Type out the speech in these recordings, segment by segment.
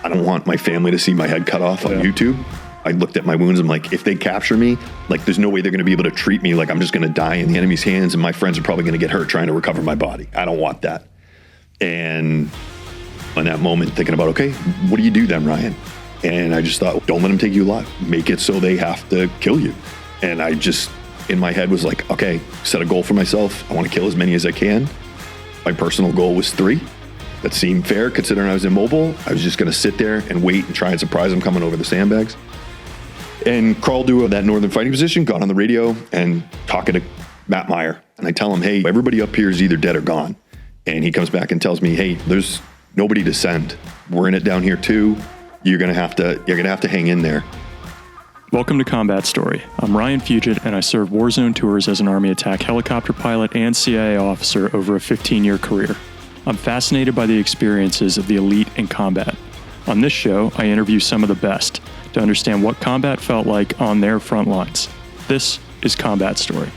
I don't want my family to see my head cut off on YouTube. I looked at my wounds. I'm like, if they capture me, like, there's no way they're going to be able to treat me. Like, I'm just going to die in the enemy's hands, and my friends are probably going to get hurt trying to recover my body. I don't want that. And in that moment, thinking about, okay, what do you do then, Ryan? And I just thought, don't let them take you alive. Make it so they have to kill you. And I just, in my head, was like, okay, set a goal for myself. I want to kill as many as I can. My personal goal was 3. That seemed fair considering I was immobile. I was just going to sit there and wait and try and surprise them coming over the sandbags. And crawled to that northern fighting position, got on the radio and talking to Matt Meyer. And I tell him, hey, everybody up here is either dead or gone. And he comes back and tells me, hey, there's nobody to send. We're in it down here too. You're gonna have to hang in there. Welcome to Combat Story. I'm Ryan Fugit, and I served Warzone tours as an Army attack helicopter pilot and CIA officer over a 15-year career. I'm fascinated by the experiences of the elite in combat. On this show, I interview some of the best to understand what combat felt like on their front lines. This is Combat Story.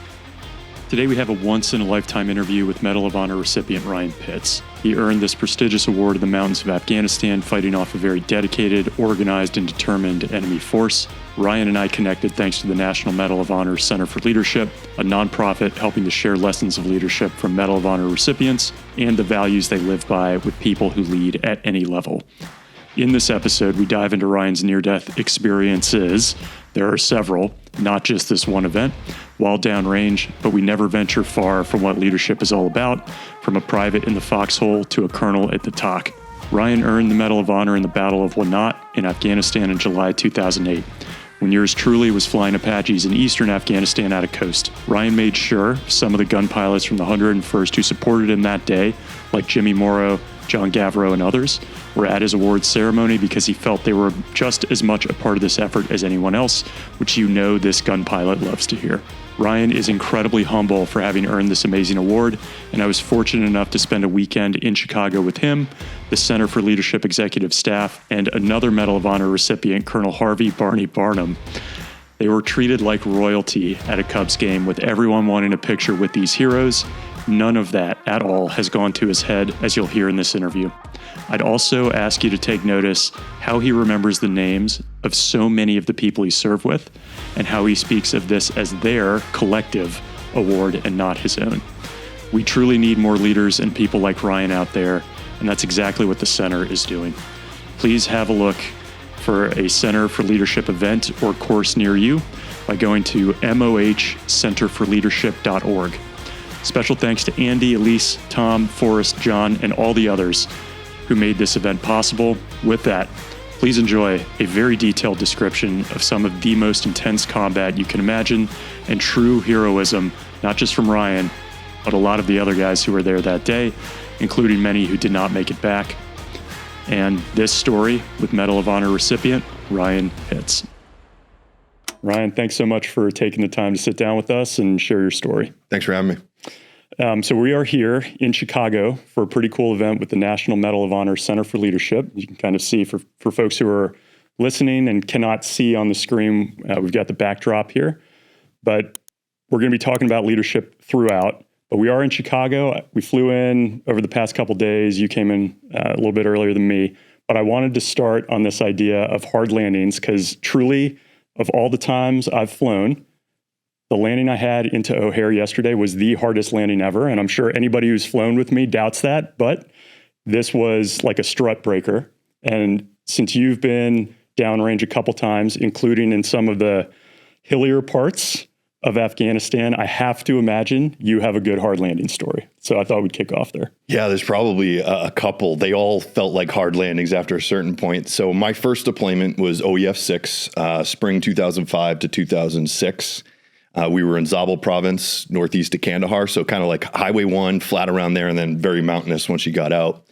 Today we have a once-in-a-lifetime interview with Medal of Honor recipient Ryan Pitts. He earned this prestigious award in the mountains of Afghanistan, fighting off a very dedicated, organized, and determined enemy force. Ryan and I connected thanks to the National Medal of Honor Center for Leadership, a nonprofit helping to share lessons of leadership from Medal of Honor recipients and the values they live by with people who lead at any level. In this episode, we dive into Ryan's near-death experiences. There are several, not just this one event, while downrange, but we never venture far from what leadership is all about, from a private in the foxhole to a colonel at the TOC. Ryan earned the Medal of Honor in the Battle of Wanat in Afghanistan in July 2008, when yours truly was flying Apaches in eastern Afghanistan out of Khost. Ryan made sure some of the gun pilots from the 101st who supported him that day, like Jimmy Morrow, John Gavreau, and others, were at his awards ceremony because he felt they were just as much a part of this effort as anyone else, which you know this gun pilot loves to hear. Ryan is incredibly humble for having earned this amazing award, and I was fortunate enough to spend a weekend in Chicago with him, the Center for Leadership Executive Staff, and another Medal of Honor recipient, Colonel Harvey Barney Barnum. They were treated like royalty at a Cubs game, with everyone wanting a picture with these heroes. None of that at all has gone to his head, as you'll hear in this interview. I'd also ask you to take notice how he remembers the names of so many of the people he served with, and how he speaks of this as their collective award and not his own. We truly need more leaders and people like Ryan out there, and that's exactly what the Center is doing. Please have a look for a Center for Leadership event or course near you by going to mohcenterforleadership.org. Special thanks to Andy, Elise, Tom, Forrest, John, and all the others who made this event possible. With that, please enjoy a very detailed description of some of the most intense combat you can imagine and true heroism, not just from Ryan, but a lot of the other guys who were there that day, including many who did not make it back. And this story with Medal of Honor recipient Ryan Pitts. Ryan, thanks so much for taking the time to sit down with us and share your story. Thanks for having me. So we are here in Chicago for a pretty cool event with the National Medal of Honor Center for Leadership. You can kind of see for folks who are listening and cannot see on the screen, we've got the backdrop here. But we're going to be talking about leadership throughout. But we are in Chicago. We flew in over the past couple days. You came in a little bit earlier than me. But I wanted to start on this idea of hard landings because truly, of all the times I've flown, the landing I had into O'Hare yesterday was the hardest landing ever, and I'm sure anybody who's flown with me doubts that, but this was like a strut breaker. And since you've been downrange a couple times, including in some of the hillier parts of Afghanistan, I have to imagine you have a good hard landing story. So I thought we'd kick off there. Yeah, there's probably a couple. They all felt like hard landings after a certain point. So my first deployment was OEF 6, spring 2005 to 2006. We were in Zabul province, northeast of Kandahar. So kind of like Highway 1, flat around there, and then very mountainous once you got out.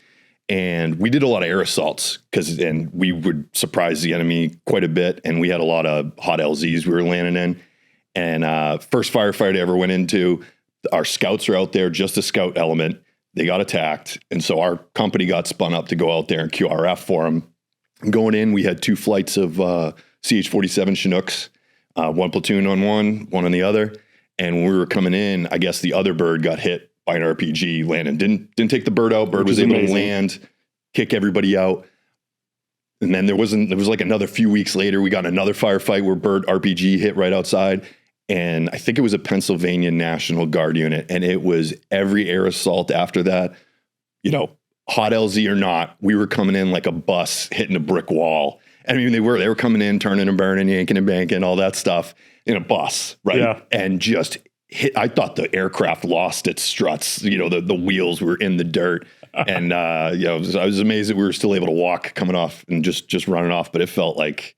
And we did a lot of air assaults and we would surprise the enemy quite a bit. And we had a lot of hot LZs we were landing in. And first firefight I ever went into, our scouts are out there, just a scout element. They got attacked. And so our company got spun up to go out there and QRF for them. Going in, we had 2 flights of CH-47 Chinooks. One platoon on one on the other. And when we were coming in, I guess the other bird got hit by an RPG landing. Didn't take the bird out. Bird was able to land, kick everybody out. And then there was like another few weeks later, we got another firefight where bird RPG hit right outside. And I think it was a Pennsylvania National Guard unit. And it was every air assault after that, hot LZ or not, we were coming in like a bus hitting a brick wall. I mean, they were coming in, turning and burning, yanking and banking, all that stuff in a bus, right? Yeah. And just hit. I thought the aircraft lost its struts. The wheels were in the dirt. And, I was amazed that we were still able to walk coming off and just running off, but it felt like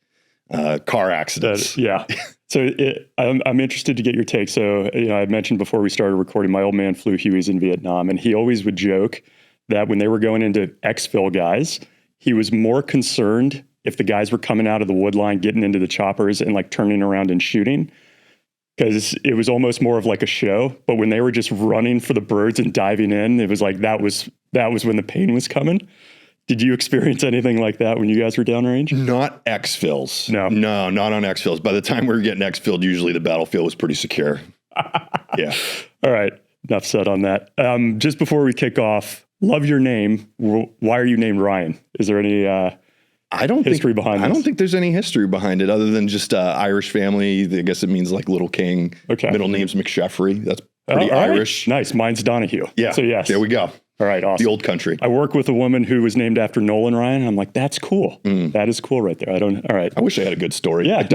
car accidents. Yeah. So I'm interested to get your take. So, I mentioned before we started recording, my old man flew Hueys in Vietnam, and he always would joke that when they were going into exfil guys, he was more concerned if the guys were coming out of the wood line, getting into the choppers and like turning around and shooting, because it was almost more of like a show. But when they were just running for the birds and diving in, it was like that was when the pain was coming. Did you experience anything like that when you guys were downrange? Not exfils. No, not on exfils. By the time we were getting exfilled, usually the battlefield was pretty secure. Yeah. All right. Enough said on that. Just before we kick off, love your name. Why are you named Ryan? Is there any history behind this? I don't think there's any history behind it other than just Irish family. I guess it means like little king. Okay. Middle name's McSheffrey. That's pretty Irish. Right. Nice. Mine's Donahue. Yeah. So yes. There we go. All right. Awesome. The old country. I work with a woman who was named after Nolan Ryan. I'm like, that's cool. That is cool right there. All right. I wish I had a good story. Yeah.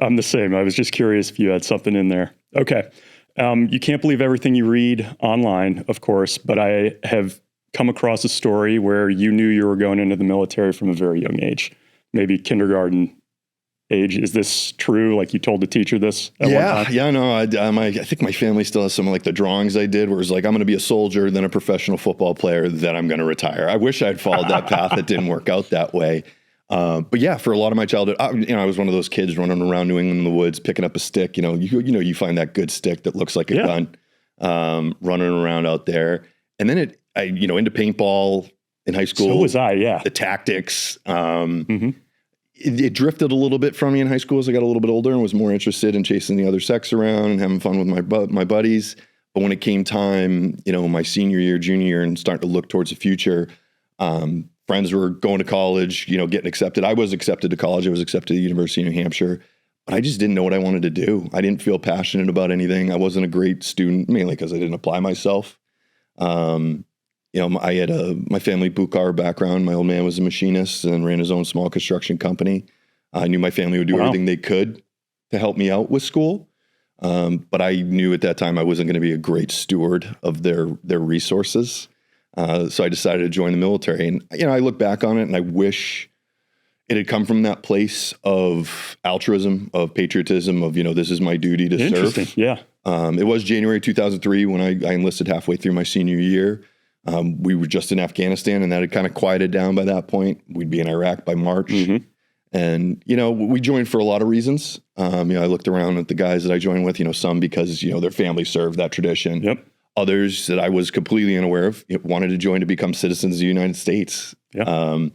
I'm the same. I was just curious if you had something in there. Okay. You can't believe everything you read online, of course, but I have come across a story where you knew you were going into the military from a very young age, maybe kindergarten age. Is this true? Like you told the teacher this at one time? Yeah, no, I think my family still has some of like the drawings I did where it's like, I'm going to be a soldier, then a professional football player, then I'm going to retire. I wish I'd followed that path. It didn't work out that way. But yeah, for a lot of my childhood, I was one of those kids running around New England in the woods, picking up a stick. You find that good stick that looks like a gun, running around out there. And then into paintball in high school. So was I, yeah. The tactics. It drifted a little bit from me in high school as I got a little bit older and was more interested in chasing the other sex around and having fun with my buddies. But when it came time, my senior year, junior year, and starting to look towards the future, friends were going to college, getting accepted. I was accepted to college. I was accepted to the University of New Hampshire. But I just didn't know what I wanted to do. I didn't feel passionate about anything. I wasn't a great student, mainly because I didn't apply myself. I had my family boot car background. My old man was a machinist and ran his own small construction company. I knew my family would do everything they could to help me out with school. But I knew at that time I wasn't going to be a great steward of their resources. So I decided to join the military. And, I look back on it and I wish it had come from that place of altruism, of patriotism, of, this is my duty to serve. Yeah. It was January 2003 when I enlisted halfway through my senior year. We were just in Afghanistan, and that had kind of quieted down by that point. We'd be in Iraq by March. And, we joined for a lot of reasons. I looked around at the guys that I joined with, some because, their family served that tradition. Yep. Others that I was completely unaware of wanted to join to become citizens of the United States. Yep.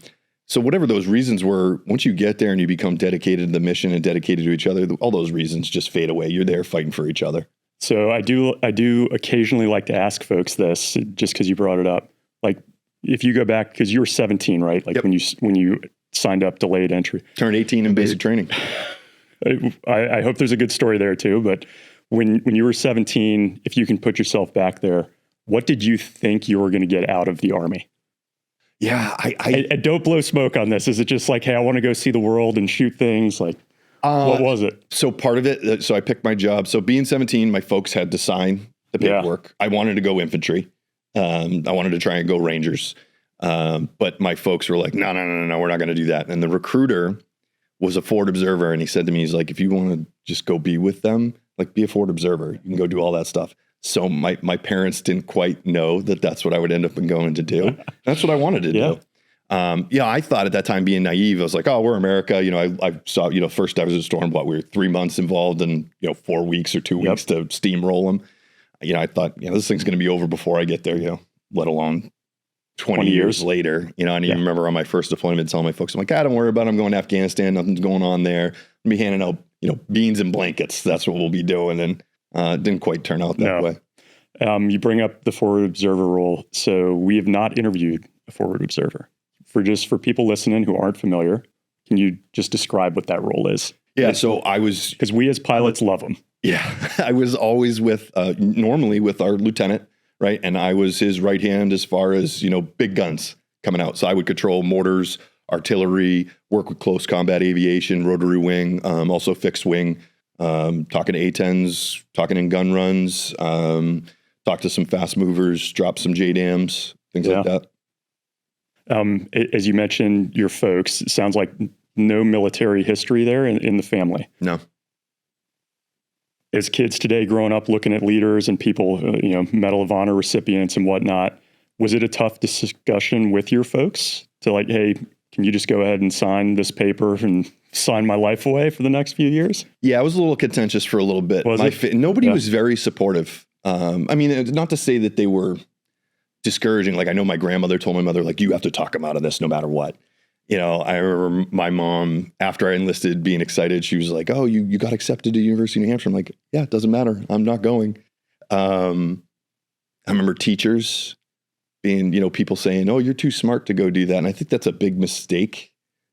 So whatever those reasons were, once you get there and you become dedicated to the mission and dedicated to each other, all those reasons just fade away. You're there fighting for each other. So I do occasionally like to ask folks this, just because you brought it up. Like, if you go back, because you were 17, right? Like when you signed up, delayed entry. Turned 18 in basic training. I hope there's a good story there too. But when you were 17, if you can put yourself back there, what did you think you were going to get out of the Army? Yeah, I don't blow smoke on this. Is it just like, hey, I want to go see the world and shoot things? Like, what was it? So part of it, so I picked my job. So being 17, my folks had to sign the paperwork. I wanted to go infantry. I wanted to try and go Rangers. But my folks were like, no, we're not going to do that. And the recruiter was a forward observer. And he said to me, he's like, if you want to just go be with them, like be a forward observer, you can go do all that stuff. So my parents didn't quite know that that's what I would end up going to do. That's what I wanted to do. I thought at that time, being naive, I was like, oh, we're America. I saw, first I was in Storm, we were 3 months involved and, 4 weeks or 2 weeks to steamroll them. I thought, this thing's going to be over before I get there, let alone 20 years later. I didn't even remember on my first deployment telling my folks, I'm like, don't worry about it. I'm going to Afghanistan. Nothing's going on there. I'll be handing out, beans and blankets. That's what we'll be doing. And it didn't quite turn out that way. You bring up the forward observer role. So we have not interviewed a forward observer. for people listening who aren't familiar, can you just describe what that role is? Yeah. So I was, because we as pilots love them. yeah, I was always normally with our lieutenant, right? And I was his right hand as far as, big guns coming out. So I would control mortars, artillery, work with close combat aviation, rotary wing, also fixed wing, talking to A-10s, talking in gun runs, talk to some fast movers, drop some JDAMs, things like that. As you mentioned, your folks, it sounds like no military history there in the family. No. As kids today growing up looking at leaders and people, Medal of Honor recipients and whatnot, was it a tough discussion with your folks to like, hey, can you just go ahead and sign this paper and sign my life away for the next few years? Yeah, it was a little contentious for a little bit. Nobody was very supportive. Not to say that they were discouraging. Like I know my grandmother told my mother, like, you have to talk him out of this no matter what. I remember my mom, after I enlisted, being excited. She was like, oh, you got accepted to University of New Hampshire. I'm like, yeah, it doesn't matter. I'm not going. I remember teachers being, people saying, oh, you're too smart to go do that. And I think that's a big mistake.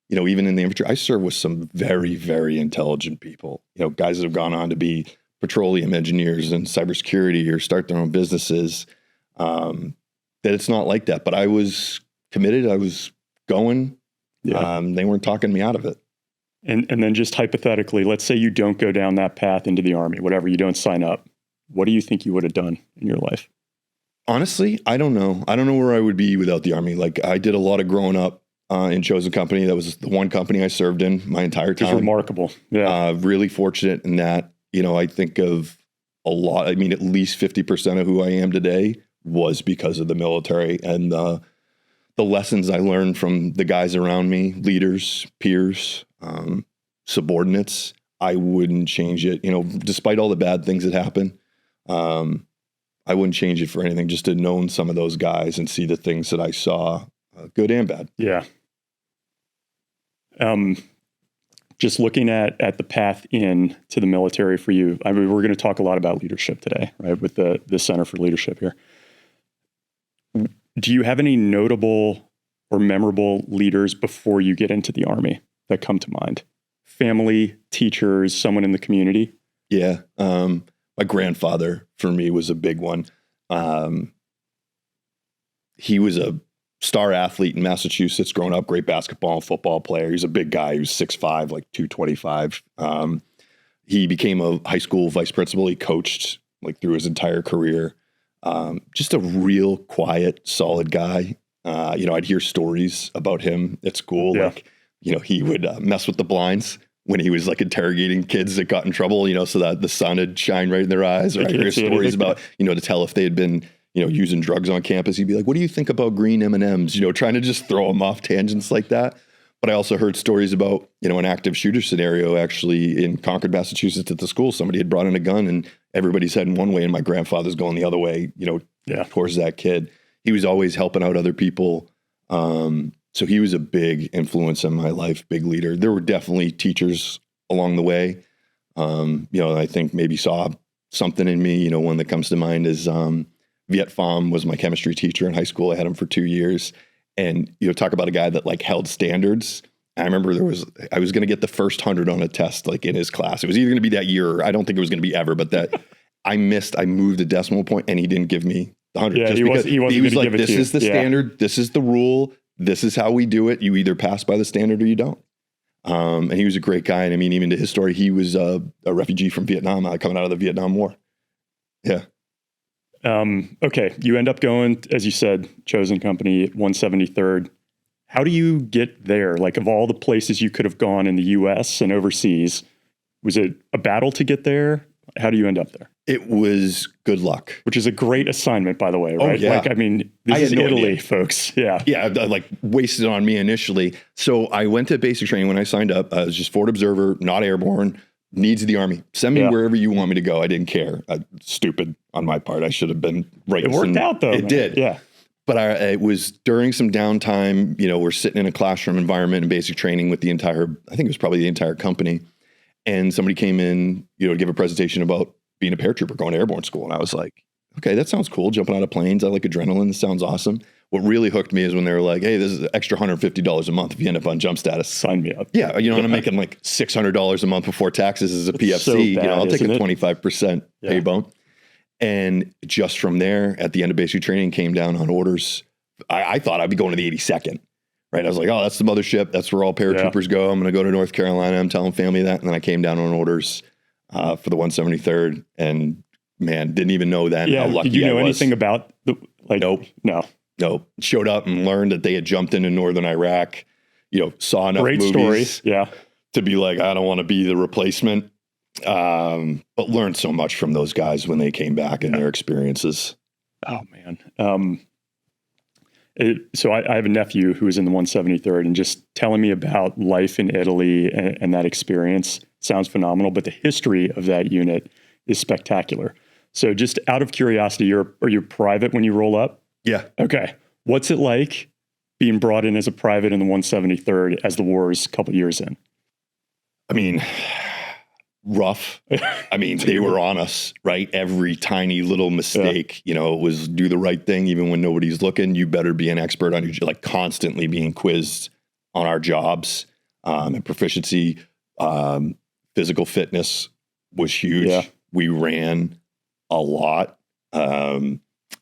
Even in the infantry, I serve with some very, very intelligent people, guys that have gone on to be petroleum engineers and cybersecurity or start their own businesses. That it's not like that, but I was committed. I was going. Yeah. They weren't talking me out of it. And then just hypothetically, let's say you don't go down that path into the Army, whatever, you don't sign up. What do you think you would have done in your life? Honestly, I don't know. I don't know where I would be without the Army. Like I did a lot of growing up in chosen company. That was the one company I served in my entire time. It's remarkable. Yeah. Really fortunate in that, I think of a lot. At least 50% of who I am today was because of the military and the lessons I learned from the guys around me, leaders, peers, subordinates. I wouldn't change it. Despite all the bad things that happen, I wouldn't change it for anything, just to know some of those guys and see the things that I saw, good and bad. Yeah. Just looking at the path in to the military for you. We're going to talk a lot about leadership today, right? With the Center for Leadership here. Do you have any notable or memorable leaders before you get into the Army that come to mind? Family, teachers, someone in the community? Yeah. My grandfather for me was a big one. He was a star athlete in Massachusetts growing up, great basketball and football player. He's a big guy. He was 6'5", like 225. He became a high school vice principal. He coached like through his entire career. Just a real quiet, solid guy. I'd hear stories about him at school. Yeah. Like, he would mess with the blinds when he was like interrogating kids that got in trouble, so that the sun would shine right in their eyes. Or I hear stories about, to tell if they had been, using drugs on campus. He'd be like, what do you think about green M&Ms? Trying to just throw them off tangents like that. But I also heard stories about, an active shooter scenario actually in Concord, Massachusetts at the school. Somebody had brought in a gun and everybody's heading one way and my grandfather's going the other way, towards that kid. He was always helping out other people. So he was a big influence in my life, big leader. There were definitely teachers along the way. I think maybe saw something in me. One that comes to mind is Viet Pham was my chemistry teacher in high school. I had him for 2 years. And, talk about a guy that like held standards. I remember I was going to get the first 100 on a test, like in his class. It was either going to be that year, or I don't think it was going to be ever, but that I moved a decimal point and he didn't give me the 100. Yeah, he was like, this is the standard. This is the rule. This is how we do it. You either pass by the standard or you don't. And he was a great guy. And even to his story, he was a refugee from Vietnam, coming out of the Vietnam War. Yeah. Okay. You end up going, as you said, chosen company 173rd. How do you get there? Like, of all the places you could have gone in the US and overseas, was it a battle to get there? How do you end up there? It was good luck. Which is a great assignment, by the way, right? Oh, yeah. This is Italy, folks. Yeah. Yeah, like wasted on me initially. So I went to basic training when I signed up. I was just forward observer, not airborne, needs of the Army. Send me wherever you want me to go. I didn't care. Stupid on my part. I should have been right. It worked out, though. It did. Yeah. But it was during some downtime. We're sitting in a classroom environment in basic training with I think it was probably the entire company. And somebody came in, to give a presentation about being a paratrooper going to airborne school. And I was like, okay, that sounds cool. Jumping out of planes. I like adrenaline. This sounds awesome. what really hooked me is when they were like, hey, this is an extra $150 a month if you end up on jump status. Sign me up. Yeah, you know, and I'm making like $600 a month before taxes as a PFC. So bad, you know, I'll take a 25% Yeah. pay bump. And just from there, at the end of basic training, came down on orders. I thought I'd be going to the 82nd, right? I was like, oh, that's the mothership. That's where all paratroopers go. I'm going to go to North Carolina. I'm telling family that. And then I came down on orders for the 173rd. And man, didn't even know then how lucky I was. Did you know anything about the, like, Nope. No. Showed up and learned that they had jumped into northern Iraq, you know, saw enough Great movies story. Yeah. to be like, I don't want to be the replacement. But learned so much from those guys when they came back and their experiences. Oh man. So I have a nephew who was in the 173rd, and just telling me about life in Italy and that experience sounds phenomenal, but the history of that unit is spectacular. So just out of curiosity, are you private when you roll up? Yeah. Okay. What's it like being brought in as a private in the 173rd as the war is a couple years in? I mean, rough. I mean, they were on us, right? Every tiny little mistake, you know, was do the right thing even when nobody's looking. You better be an expert on your, like constantly being quizzed on our jobs and proficiency. Physical fitness was huge. Yeah. We ran a lot.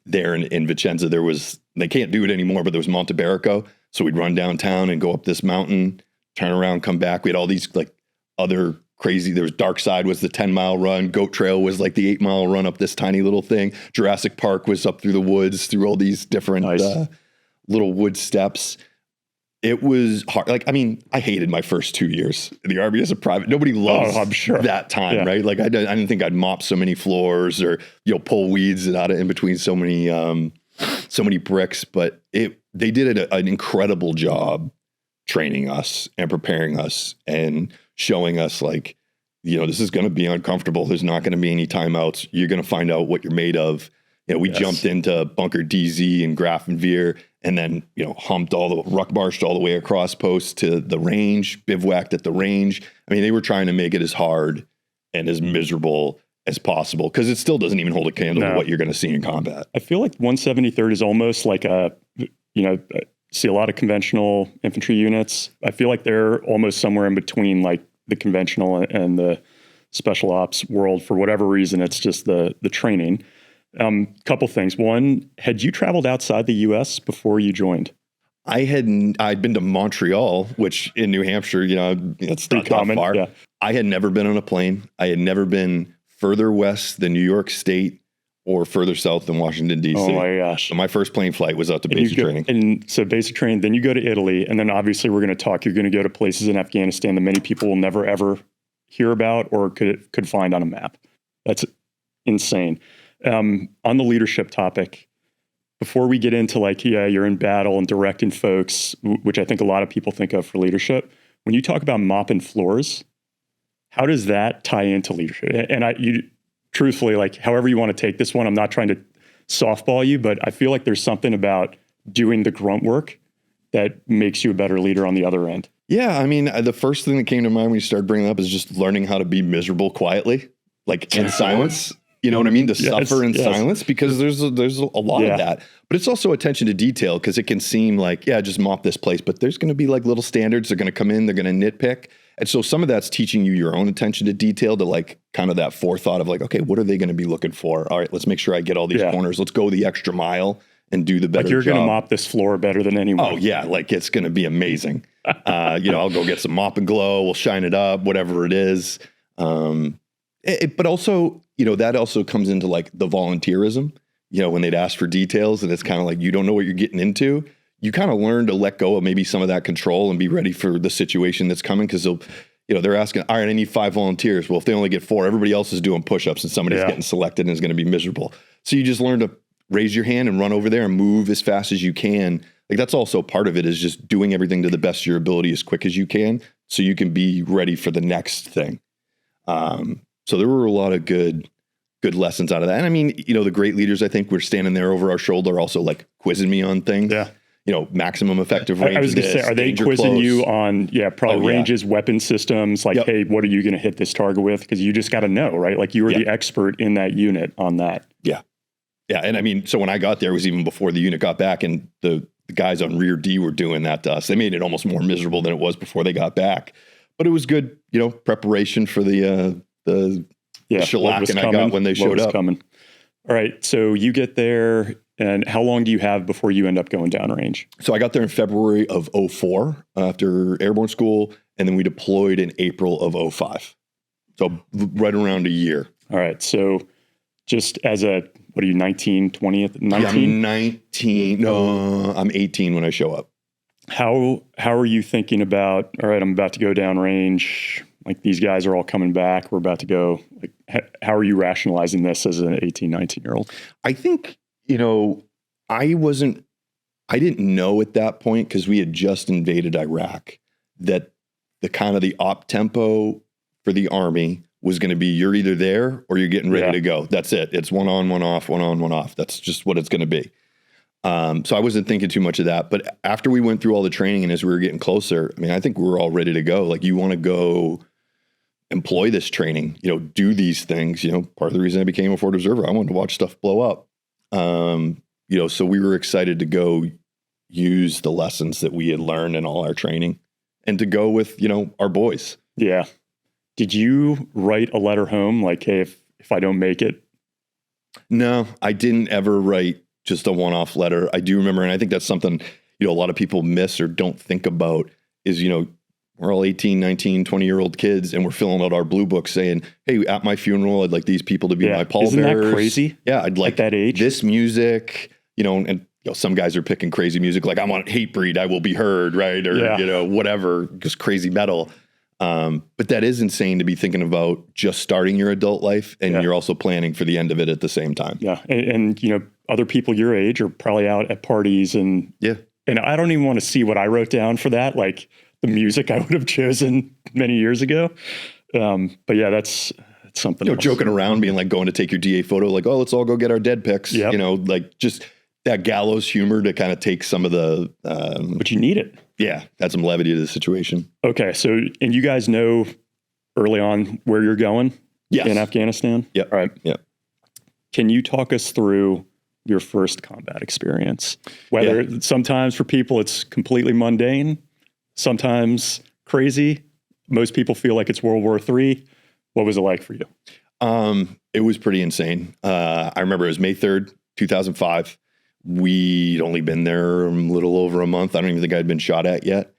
There in Vicenza, they can't do it anymore, but there was Monteberico. So we'd run downtown and go up this mountain, turn around, come back. We had all these like other crazy, there was Dark Side was the 10-mile run. Goat Trail was like the 8-mile run up this tiny little thing. Jurassic Park was up through the woods, through all these different little wood steps. It was hard. Like, I mean, I hated my first 2 years in the Army as a private. Nobody loves I'm sure. that time, right? Like, I didn't think I'd mop so many floors or, you know, pull weeds out of in between so many bricks. But they did an incredible job training us and preparing us and showing us, like, you know, this is going to be uncomfortable. There's not going to be any timeouts. You're going to find out what you're made of. You know, we jumped into Bunker DZ and Grafenwehr, and then, you know, ruck marched all the way across post to the range, bivouacked at the range. I mean, they were trying to make it as hard and as miserable as possible, because it still doesn't even hold a candle to what you're going to see in combat. I feel like 173rd is almost like see a lot of conventional infantry units. I feel like they're almost somewhere in between like the conventional and the special ops world. For whatever reason, it's just the training. Couple things. One, had you traveled outside the U.S. before you joined? I'd been to Montreal, which in New Hampshire, you know, it's not that far. Yeah. I had never been on a plane. I had never been further west than New York State or further south than Washington, D.C. Oh my gosh. So my first plane flight was out to basic training. And so basic training, then you go to Italy, and then obviously we're going to talk, you're going to go to places in Afghanistan that many people will never ever hear about or could find on a map. That's insane. On the leadership topic, before we get into like, you're in battle and directing folks, which I think a lot of people think of for leadership, when you talk about mopping floors, how does that tie into leadership? And truthfully, like, however you want to take this one, I'm not trying to softball you, but I feel like there's something about doing the grunt work that makes you a better leader on the other end. Yeah. I mean, the first thing that came to mind when you started bringing it up is just learning how to be miserable quietly, like in silence. You know what I mean? To suffer in silence, because there's a lot of that. But it's also attention to detail, because it can seem like, just mop this place. But there's going to be like little standards. They're going to come in. They're going to nitpick. And so some of that's teaching you your own attention to detail, to like kind of that forethought of like, okay, what are they going to be looking for? All right, let's make sure I get all these corners. Let's go the extra mile and do the better job. Like, you're going to mop this floor better than anyone. Oh, yeah. Like, it's going to be amazing. I'll go get some mop and glow. We'll shine it up, whatever it is. But also, that also comes into like the volunteerism, when they'd ask for details and it's kind of like, you don't know what you're getting into. You kind of learn to let go of maybe some of that control and be ready for the situation that's coming. Cause they're asking, all right, I need 5 volunteers. Well, if they only get 4, everybody else is doing push-ups and somebody's getting selected and is going to be miserable. So you just learn to raise your hand and run over there and move as fast as you can. Like, that's also part of it, is just doing everything to the best of your ability as quick as you can, so you can be ready for the next thing. So there were a lot of good lessons out of that. And I mean, the great leaders, I think, were standing there over our shoulder, also like quizzing me on things. Yeah. Maximum effective range. I was going to say, are they quizzing you on, ranges, weapon systems? Like, hey, what are you going to hit this target with? Because you just got to know, right? Like, you were the expert in that unit on that. Yeah. Yeah. And I mean, so when I got there, it was even before the unit got back, and the guys on rear D were doing that to us. They made it almost more miserable than it was before they got back. But it was good, preparation for the shellacking I got when they showed up. Coming. All right. So you get there, and how long do you have before you end up going downrange? So I got there in February of 04 after Airborne school, and then we deployed in April of 05. So right around a year. All right. So just as what are you, 19, 20th? 19? Yeah, I'm 19. No, I'm 18 when I show up. How are you thinking about, all right, I'm about to go downrange. Like, these guys are all coming back. We're about to go. Like, how are you rationalizing this as an 18, 19-year-old? I think, I didn't know at that point, because we had just invaded Iraq, that the op tempo for the Army was going to be, you're either there or you're getting ready to go. That's it. It's one on, one off, one on, one off. That's just what it's going to be. So I wasn't thinking too much of that. But after we went through all the training and as we were getting closer, I mean, I think we were all ready to go. Like, you want to go employ this training, do these things. Part of the reason I became a forward observer, I wanted to watch stuff blow up. So we were excited to go use the lessons that we had learned in all our training and to go with, our boys. Yeah. Did you write a letter home like, hey, if I don't make it? No, I didn't ever write just a one-off letter. I do remember, and I think that's something, a lot of people miss or don't think about is, we're all 18, 19, 20-year-old kids, and we're filling out our blue book saying, hey, at my funeral, I'd like these people to be my pallbearers. Isn't that crazy? Yeah, I'd like at that age, this music, and some guys are picking crazy music, like I want Hatebreed, I Will Be Heard, right? Or, whatever, just crazy metal. But that is insane to be thinking about just starting your adult life, and you're also planning for the end of it at the same time. Yeah. And other people your age are probably out at parties, and I don't even want to see what I wrote down for that. Like, the music I would have chosen many years ago. But yeah, that's something else. Joking around, being like going to take your DA photo, like, oh, let's all go get our dead pics. Yep. Like just that gallows humor to kind of take some of the, but you need it. Yeah. Add some levity to the situation. Okay. So, and you guys know early on where you're going in Afghanistan? Yeah. All right. Yeah. Can you talk us through your first combat experience? Whether sometimes for people it's completely mundane, sometimes crazy. Most people feel like it's World War III. What was it like for you? It was pretty insane. I remember it was May 3rd, 2005. We'd only been there a little over a month. I don't even think I'd been shot at yet.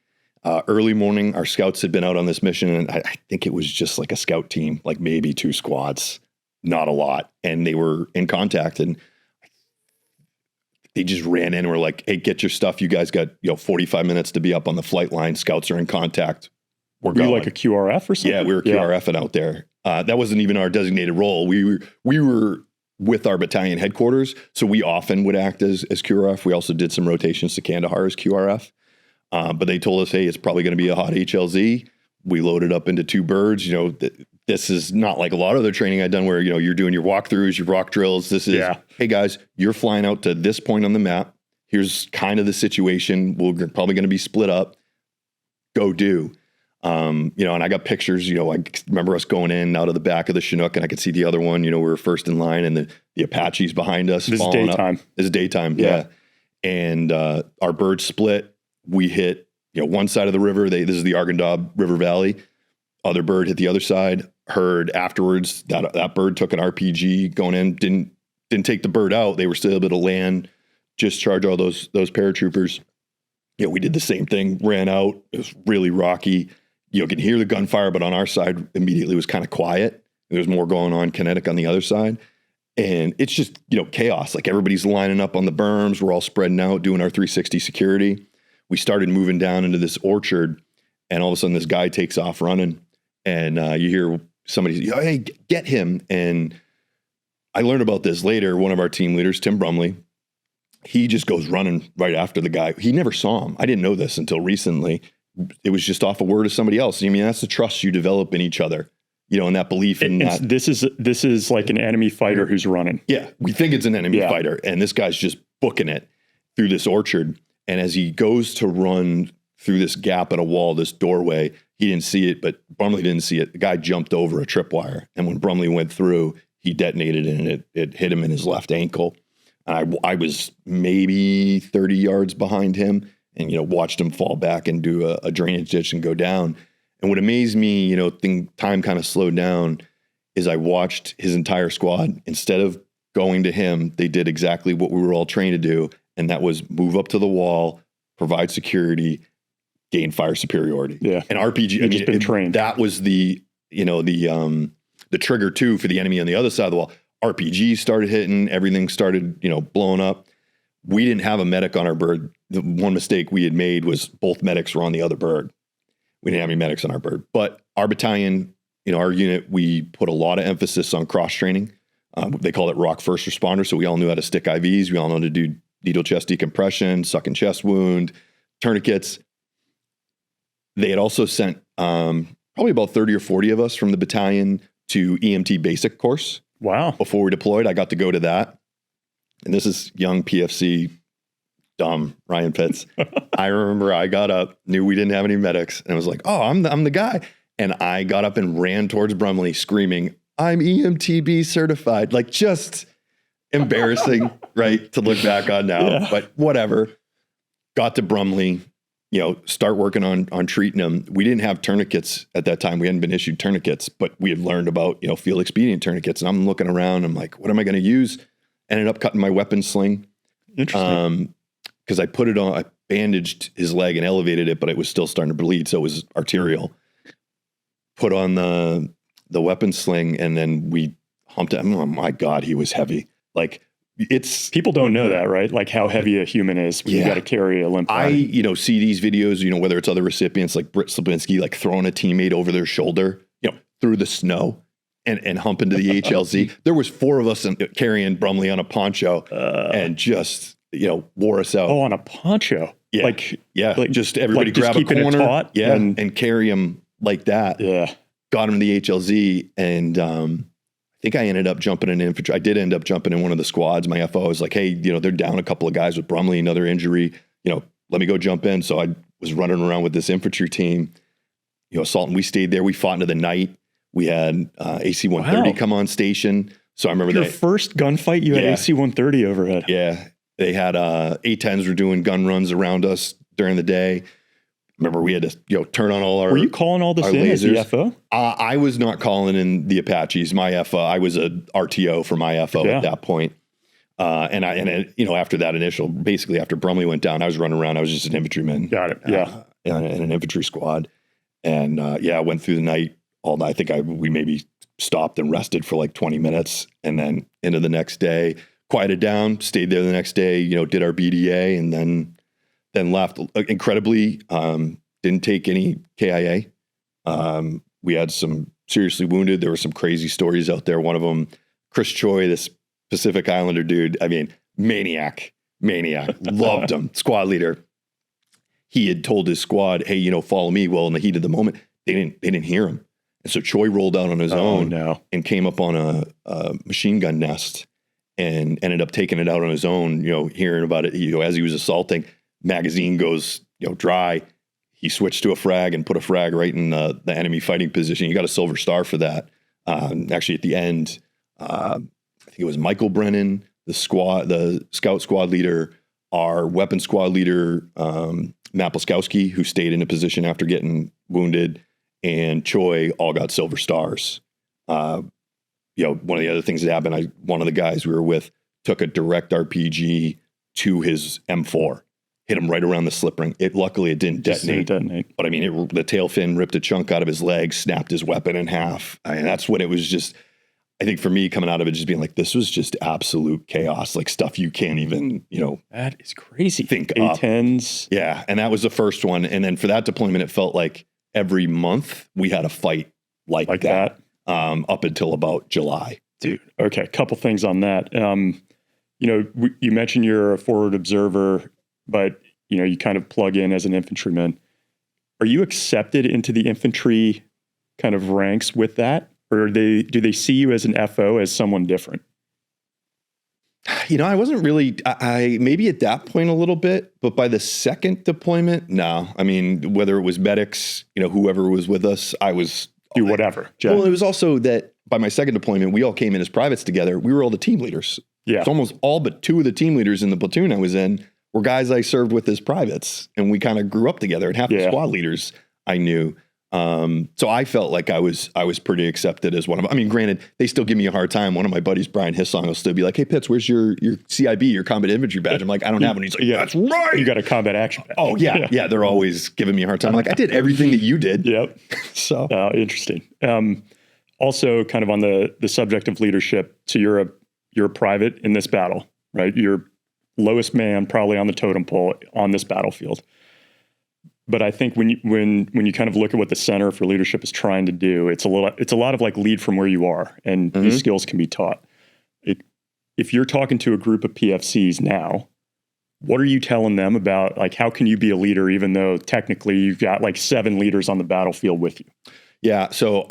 Early morning, our scouts had been out on this mission, and I think it was just like a scout team, like maybe 2 squads, not a lot. And they were in contact, and they just ran in and were like, hey, get your stuff. You guys got 45 minutes to be up on the flight line. Scouts are in contact. We're going. Like a QRF or something? Yeah, we were QRFing out there. That wasn't even our designated role. We were with our battalion headquarters, so we often would act as QRF. We also did some rotations to Kandahar as QRF. But they told us, hey, it's probably going to be a hot HLZ. We loaded up into 2 birds. This is not like a lot of other training I'd done where, you're doing your walkthroughs, your rock drills. This is, hey guys, you're flying out to this point on the map. Here's kind of the situation. We're probably going to be split up. Go do. And I got pictures, I remember us going in out of the back of the Chinook, and I could see the other one, we were first in line, and the Apaches behind us. This is daytime. This is daytime. Yeah. And, our bird split. We hit, one side of the river. This is the Arghandab River Valley. Other bird hit the other side. Heard afterwards that bird took an RPG going in. Didn't take the bird out. They were still able to land, discharge all those paratroopers. We did the same thing. Ran out. It was really rocky. You could hear the gunfire, but on our side immediately was kind of quiet. There was more going on kinetic on the other side. And it's just, chaos. Like, everybody's lining up on the berms. We're all spreading out, doing our 360 security. We started moving down into this orchard, and all of a sudden this guy takes off running, and you hear somebody say, hey, get him. And I learned about this later. One of our team leaders, Tim Brumley, he just goes running right after the guy. He never saw him. I didn't know this until recently. It was just off a word of somebody else. I mean, that's the trust you develop in each other, and that belief in that. This is like an enemy fighter who's running. Yeah, we think it's an enemy fighter, and this guy's just booking it through this orchard. And as he goes to run through this gap in a wall, this doorway, he didn't see it, but Brumley didn't see it. The guy jumped over a tripwire. And when Brumley went through, he detonated, and it hit him in his left ankle. And I was maybe 30 yards behind him and, watched him fall back and do a drainage ditch and go down. And what amazed me, time kind of slowed down, is I watched his entire squad. Instead of going to him, they did exactly what we were all trained to do. And that was move up to the wall, provide security, gain fire superiority. Yeah. And RPG, been trained. That was the trigger too for the enemy on the other side of the wall. RPG started hitting, everything started, blowing up. We didn't have a medic on our bird. The one mistake we had made was both medics were on the other bird. We didn't have any medics on our bird. But our battalion, our unit, we put a lot of emphasis on cross training. They call it rock first responder. So we all knew how to stick IVs. We all know how to do needle chest decompression, sucking chest wound, tourniquets. They had also sent probably about 30 or 40 of us from the battalion to EMT basic course. Wow. Before we deployed, I got to go to that. And this is young PFC, dumb Ryan Pitts. I remember I got up, knew we didn't have any medics, and I was like, oh, I'm the guy. And I got up and ran towards Brumley screaming, I'm EMTB certified. Like, just embarrassing, right, to look back on now. Yeah. But whatever. Got to Brumley, start working on treating them. We didn't have tourniquets at that time. We hadn't been issued tourniquets, but we had learned about, field expedient tourniquets. And I'm looking around, I'm like, what am I going to use? Ended up cutting my weapon sling. Interesting. Because I put it on, I bandaged his leg and elevated it, but it was still starting to bleed. So it was arterial. Put on the weapon sling, and then we humped it. Oh my God, he was heavy. Like, people don't know that, right? Like how heavy a human is when you got to carry a limp body. I, see these videos, whether it's other recipients like Britt Slabinski, like throwing a teammate over their shoulder, through the snow and humping to the HLZ. There was 4 of us carrying Brumley on a poncho and just, wore us out. Oh, on a poncho? Yeah. Like just everybody just grab a corner. Taut and carry him like that. Yeah. Got him to the HLZ, and I think I ended up jumping in infantry. I did end up jumping in one of the squads. My FO was like, hey, they're down a couple of guys with Brumley, another injury. Let me go jump in. So I was running around with this infantry team, assault, and we stayed there. We fought into the night. We had AC-130 come on station. So I remember your first gunfight, you had AC-130 overhead. Yeah. They had A-10s were doing gun runs around us during the day. Remember, we had to turn on all our. Were you calling all this in lasers. As the FO? I was not calling in the Apaches. My FO, I was a RTO for my FO at that point. And after that initial, basically after Brumley went down, I was running around. I was just an infantryman. Got it. Yeah. In an infantry squad, and I went through the night all night. I think we maybe stopped and rested for like 20 minutes, and then into the next day, quieted down, stayed there the next day. Did our BDA, and then left. Incredibly, didn't take any KIA. We had some seriously wounded. There were some crazy stories out there. One of them, Chris Choi, this Pacific Islander dude. I mean, maniac, loved him. Squad leader. He had told his squad, "Hey, follow me." Well, in the heat of the moment, they didn't hear him, and so Choi rolled out on his own and came up on a machine gun nest and ended up taking it out on his own. Hearing about it, as he was assaulting. Magazine goes, dry. He switched to a frag and put a frag right in the enemy fighting position. He got a silver star for that. Actually, at the end, I think it was Michael Brennan, the scout squad leader, our weapon squad leader, Matt Plaskowski, who stayed in a position after getting wounded, and Choi all got silver stars. One of the other things that happened, one of the guys we were with took a direct RPG to his M4. Hit him right around the slip ring. Luckily, it didn't detonate. But I mean, the tail fin ripped a chunk out of his leg, snapped his weapon in half. And that's when it was just, I think for me coming out of it, just being like, this was just absolute chaos, like stuff you can't even, that is crazy. Think A-10s. Up. Yeah. And that was the first one. And then for that deployment, it felt like every month we had a fight like that. Up until about July. Dude. Okay. A couple things on that. You mentioned you're a forward observer, but you kind of plug in as an infantryman. Are you accepted into the infantry kind of ranks with that? Or do they see you as an FO, as someone different? I wasn't really, I maybe at that point a little bit, but by the second deployment, no. I mean, whether it was medics, whoever was with us, I was... Do whatever. Well, it was also that by my second deployment, we all came in as privates together. We were all the team leaders. Yeah. It's almost all but two of the team leaders in the platoon I was in were guys I served with as privates, and we kind of grew up together, and half the squad leaders I knew. So I felt like I was pretty accepted as one of them. I mean, granted, they still give me a hard time. One of my buddies, Brian Hissong, will still be like, "Hey, Pitts, where's your CIB, your combat infantry badge?" I'm like, "I don't have one." He's like, "That's right. You got a combat action badge." Oh, yeah. They're always giving me a hard time. I'm like, I did everything that you did. Yep. So interesting. Also, kind of on the subject of leadership, so you're a private in this battle, right? You're lowest man probably on the totem pole on this battlefield. But I think when you kind of look at what the Center for Leadership is trying to do, it's a lot of like lead from where you are, and these skills can be taught. If you're talking to a group of PFCs now, what are you telling them about, like, how can you be a leader even though technically you've got like 7 leaders on the battlefield with you? Yeah. So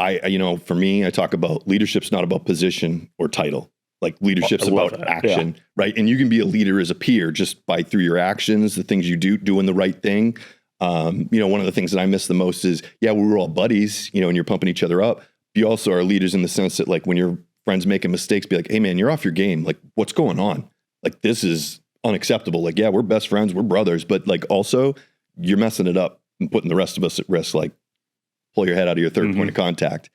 for me, I talk about leadership's not about position or title. Like leadership's about action, right? And you can be a leader as a peer just through your actions, the things you do, doing the right thing. One of the things that I miss the most is, we were all buddies, and you're pumping each other up. You also are leaders in the sense that, like, when your friends making mistakes, be like, "Hey man, you're off your game. Like, what's going on? Like, this is unacceptable. Like, we're best friends, we're brothers, but like also you're messing it up and putting the rest of us at risk. Like, pull your head out of your third point of contact."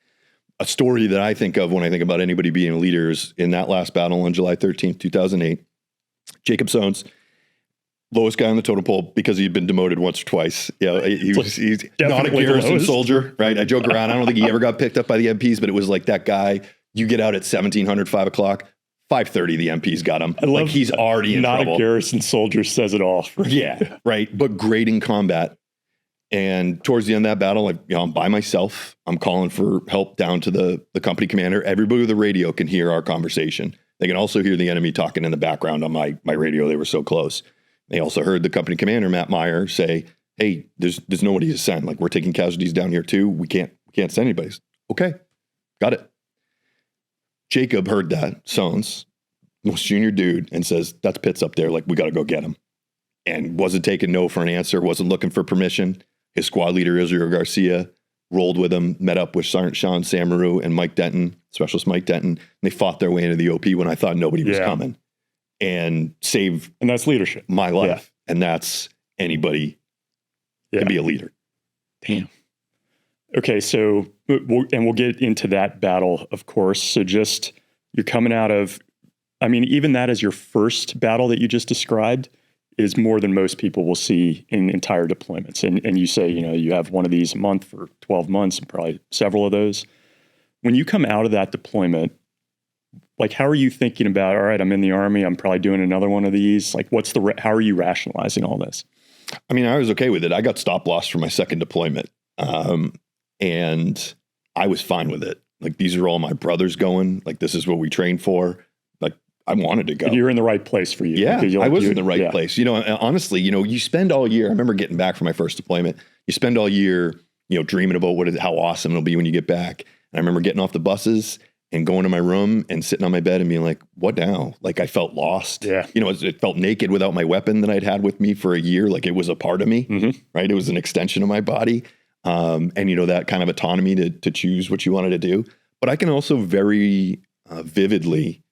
A story that I think of when I think about anybody being a leader is in that last battle on July 13th, 2008, Jacob Sones, lowest guy on the totem pole because he'd been demoted once or twice. He's not a garrison soldier, right? I joke around. I don't think he ever got picked up by the MPs, but it was like that guy. You get out at 1700, 5 o'clock, 5:30, the MPs got him. Like, he's already in trouble. Not a garrison soldier says it all. Yeah, right. But great in combat. And towards the end of that battle, I'm by myself. I'm calling for help down to the company commander. Everybody with the radio can hear our conversation. They can also hear the enemy talking in the background on my radio. They were so close. They also heard the company commander, Matt Meyer, say, "Hey, there's nobody to send. Like, we're taking casualties down here too. We can't send anybody." Okay, got it. Jacob heard that, Sones, most junior dude, and says, "That's Pitts up there. Like, we got to go get him." And wasn't taking no for an answer, wasn't looking for permission. His squad leader, Israel Garcia, rolled with him, met up with Sergeant Sean Samaru and Mike Denton, Specialist Mike Denton. And they fought their way into the OP when I thought nobody was coming, and saved and that's leadership. My life. And that's anybody can be a leader. Damn. Okay, so we'll get into that battle, of course. So just, you're coming out of, I mean, even that as your first battle that you just described is more than most people will see in entire deployments. And you say, you have one of these a month for 12 months and probably several of those. When you come out of that deployment, like, how are you thinking about, all right, I'm in the Army, I'm probably doing another one of these. Like, how are you rationalizing all this? I mean, I was okay with it. I got stop loss for my second deployment. And I was fine with it. Like, these are all my brothers going. Like, this is what we trained for. Like, I wanted to go. And you're in the right place for you. Yeah, I was in the right place. Honestly, you spend all year. I remember getting back from my first deployment. You spend all year, dreaming about how awesome it'll be when you get back. And I remember getting off the buses and going to my room and sitting on my bed and being like, what now? Like, I felt lost. Yeah. It felt naked without my weapon that I'd had with me for a year. Like, it was a part of me, right? It was an extension of my body. And that kind of autonomy to choose what you wanted to do. But I can also very vividly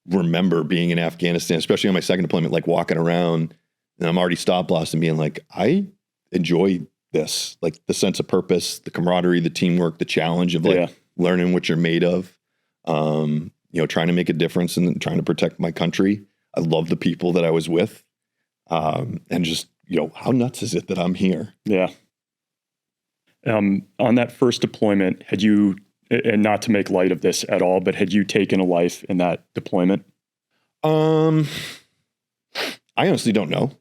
remember being in Afghanistan, especially on my second deployment, like walking around and I'm already stop lost and being like, I enjoy this, like the sense of purpose, the camaraderie, the teamwork, the challenge of learning what you're made of, trying to make a difference and trying to protect my country. I love the people that I was with. And just, how nuts is it that I'm here? Yeah. On that first deployment, had you, and not to make light of this at all, but had you taken a life in that deployment? I honestly don't know.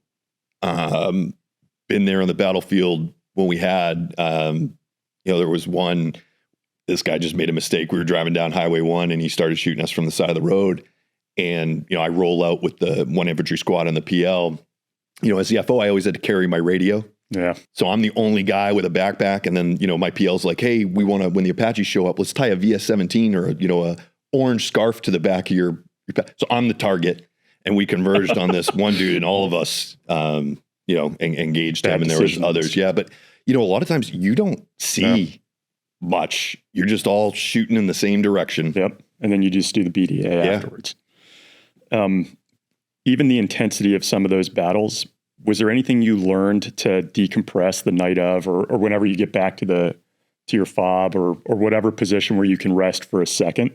Been there on the battlefield when we had, there was this guy just made a mistake. We were driving down Highway 1 and he started shooting us from the side of the road. And, I roll out with the 1 infantry squad on the PL. As the FO, I always had to carry my radio. Yeah. So I'm the only guy with a backpack. And then, my PL's like, hey, we want to, when the Apaches show up, let's tie a VS-17 or, a orange scarf to the back of your so I'm the target. And we converged on this one dude and all of us, engaged him. And there was others. Yeah. But, a lot of times you don't see much. You're just all shooting in the same direction. Yep. And then you just do the BDA afterwards. even the intensity of some of those battles, was there anything you learned to decompress the night of, or whenever you get back to your fob or whatever position where you can rest for a second?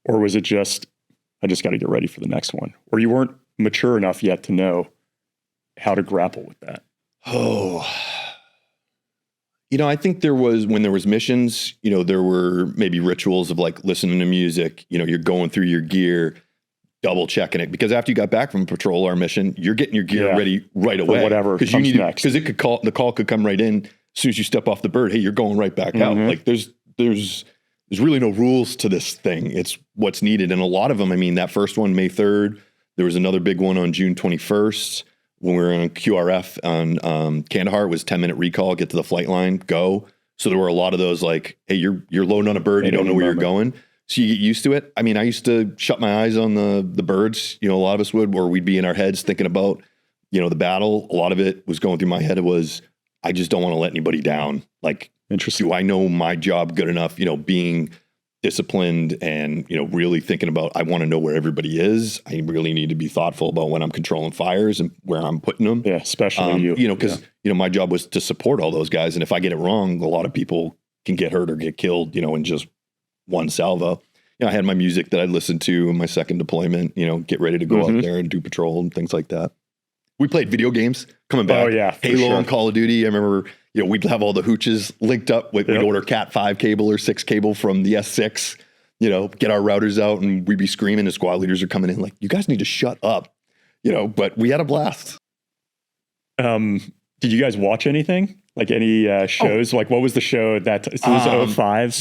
Or was it just, I just got to get ready for the next one? Or you weren't mature enough yet to know how to grapple with that? Oh, I think when there was missions, there were maybe rituals of like listening to music, you're going through your gear, double checking it, because after you got back from patrol or mission, you're getting your gear ready right away. For whatever comes next. Because the call could come right in as soon as you step off the bird. Hey, you're going right back out. Like there's really no rules to this thing. It's what's needed. And a lot of them, that first one, May 3rd, there was another big one on June 21st. When we were on QRF on Kandahar, it was 10-minute recall, get to the flight line, go. So there were a lot of those like, hey, you're loading on a bird, you don't know where you're going. So you get used to it. I used to shut my eyes on the birds, a lot of us would, or we'd be in our heads thinking about, the battle. A lot of it was going through my head. It was, I just don't want to let anybody down. Like, interesting. Do I know my job good enough, being disciplined and, really thinking about, I want to know where everybody is. I really need to be thoughtful about when I'm controlling fires and where I'm putting them. Yeah, especially you. Because, my job was to support all those guys. And if I get it wrong, a lot of people can get hurt or get killed, in just one salvo. I had my music that I'd listen to in my second deployment, get ready to go out there and do patrol and things like that. We played video games coming back. Oh, yeah. Halo and Call of Duty. I remember, we'd have all the hooches linked up. We'd order Cat 5 cable or 6 cable from the S6, get our routers out, and we'd be screaming. The squad leaders are coming in like, you guys need to shut up, but we had a blast. Did you guys watch anything? Like any shows? Like what was the show that it was 05?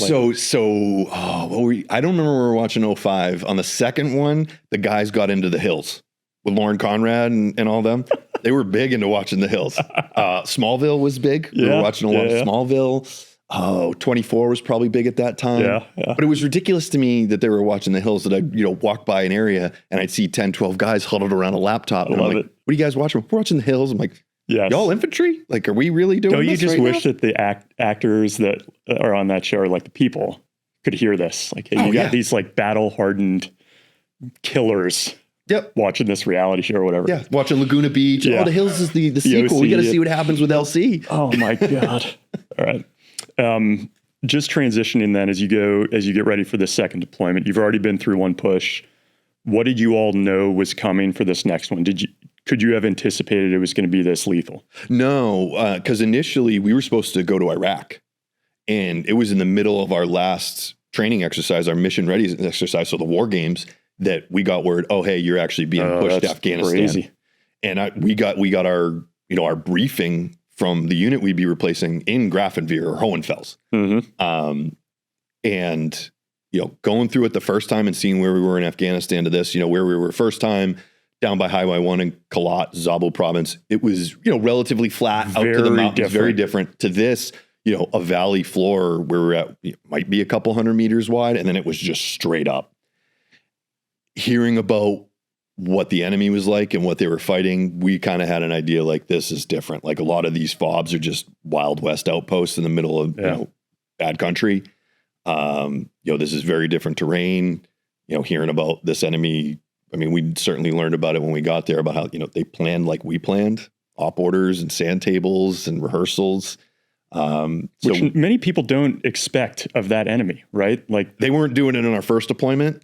I don't remember when we were watching 05. On the second one, the guys got into The Hills with Lauren Conrad and all them. They were big into watching The Hills. Smallville was big. We were watching a lot of Smallville. 24 was probably big at that time. Yeah. But it was ridiculous to me that they were watching The Hills, that I'd, walk by an area and I'd see 10, 12 guys huddled around a laptop. And I'm like, what are you guys watching? We're watching The Hills. I'm like, yes. Y'all infantry? Like, are we really doing this? Don't you just right wish now? that the actors that are on that show, or like the people, could hear this? Like, hey, you got these like battle hardened killers. Yep. Watching this reality show or whatever. Yeah. Watching Laguna Beach. Yeah. Oh, The Hills is the sequel. OC, we got to see what happens with LC. Oh my God. All right. Just transitioning then as you get ready for the second deployment, you've already been through one push. What did you all know was coming for this next one? Could you have anticipated it was going to be this lethal? No, because initially we were supposed to go to Iraq, and it was in the middle of our last training exercise, our mission readiness exercise, so the war games, that we got word, oh, hey, you're actually being pushed to Afghanistan. Crazy. And we got our our briefing from the unit we'd be replacing in Grafenwehr or Hohenfels. And going through it the first time and seeing where we were in Afghanistan to this, where we were first time down by Highway 1 in Kalat, Zabul province, it was, relatively flat out to the mountains, very different to this, a valley floor where we're at, might be a couple hundred meters wide. And then it was just straight up. Hearing about what the enemy was like and what they were fighting, we kind of had an idea like this is different. Like a lot of these FOBs are just Wild West outposts in the middle of, bad country. This is very different terrain, hearing about this enemy. We certainly learned about it when we got there about how, they planned like we planned, op orders and sand tables and rehearsals. Which many people don't expect of that enemy, right? Like they weren't doing it in our first deployment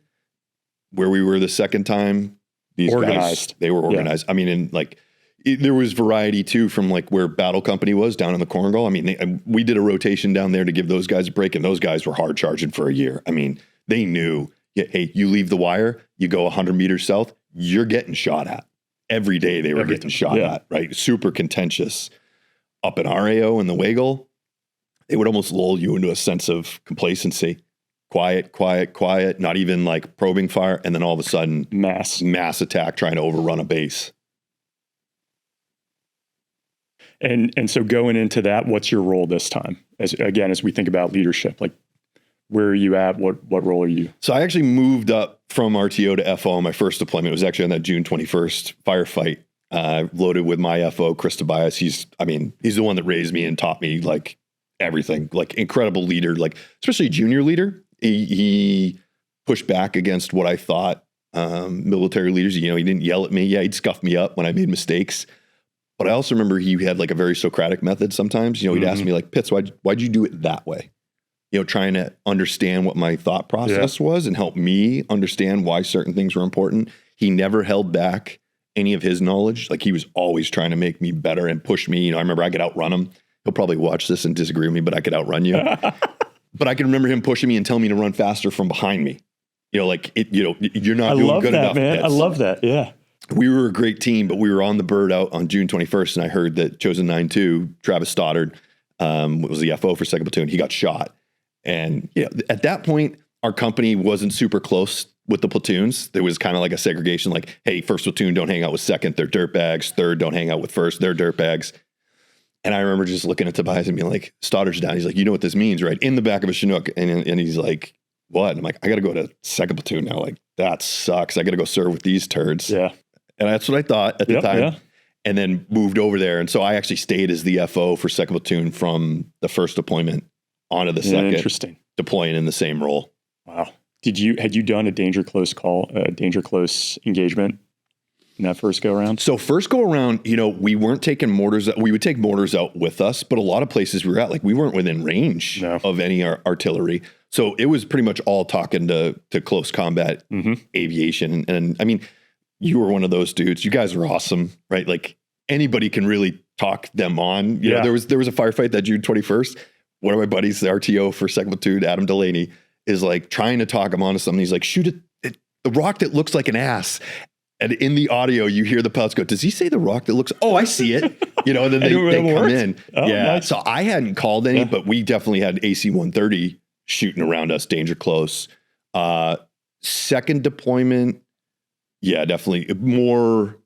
where we were the second time. These organized. Guys, they were organized. There was variety too from like where Battle Company was down in the Korengal. We did a rotation down there to give those guys a break, and those guys were hard charging for a year. They knew, hey, you leave the wire, you go 100 meters south, you're getting shot at. Every day they were getting shot at, right? Super contentious. Up in RAO in the Wagle, they would almost lull you into a sense of complacency. Quiet, not even like probing fire. And then all of a sudden, mass attack trying to overrun a base. And so going into that, what's your role this time? As we think about leadership, like where are you at? What role are you? So I actually moved up from RTO to FO on my first deployment. It was actually on that June 21st firefight. Loaded with my FO, Chris Tobias. He's the one that raised me and taught me like everything, like incredible leader, like especially junior leader. He pushed back against what I thought military leaders. He didn't yell at me. Yeah, he'd scuff me up when I made mistakes. But I also remember he had like a very Socratic method sometimes. He'd ask me like, Pitts, why'd you do it that way? Trying to understand what my thought process was and help me understand why certain things were important. He never held back any of his knowledge. Like he was always trying to make me better and push me. I remember I could outrun him. He'll probably watch this and disagree with me, but I could outrun you. But I can remember him pushing me and telling me to run faster from behind me. You're not doing good enough. Man. I love that. Yeah. We were a great team, but we were on the bird out on June 21st, and I heard that Chosen 9-2, Travis Stoddard, was the FO for 2nd Platoon. He got shot. And at that point, our company wasn't super close with the platoons. There was kind of like a segregation, like, hey, 1st Platoon, don't hang out with 2nd, they're dirtbags. 3rd, don't hang out with 1st, they're dirtbags. And I remember just looking at Tobias and being like, Stoddard's down. He's like, you know what this means, right? In the back of a Chinook. And he's like, what? And I'm like, I got to go to 2nd Platoon now. Like, that sucks. I got to go serve with these turds. Yeah. And that's what I thought at the time. Yeah. And then moved over there. And so I actually stayed as the FO for 2nd Platoon from the 1st deployment onto the 2nd. Interesting. Deploying in the same role. Wow. Had you done a danger close engagement in that first go around? So first go around, we weren't taking mortars. We would take mortars out with us, but a lot of places we were at, like we weren't within range of any artillery. So it was pretty much all talking to close combat aviation. And I mean, you were one of those dudes. You guys are awesome, right? Like anybody can really talk them on. You know, there was a firefight that June 21st. One of my buddies, the RTO for 2nd Platoon, Adam Delaney, is like trying to talk him onto something. He's like, shoot it, the rock that looks like an ass. And in the audio, you hear the pilots go, does he say the rock that looks, oh, I see it. And then they come in. Oh, yeah. Nice. So I hadn't called any, but we definitely had AC-130 shooting around us, danger close. Second deployment, definitely more.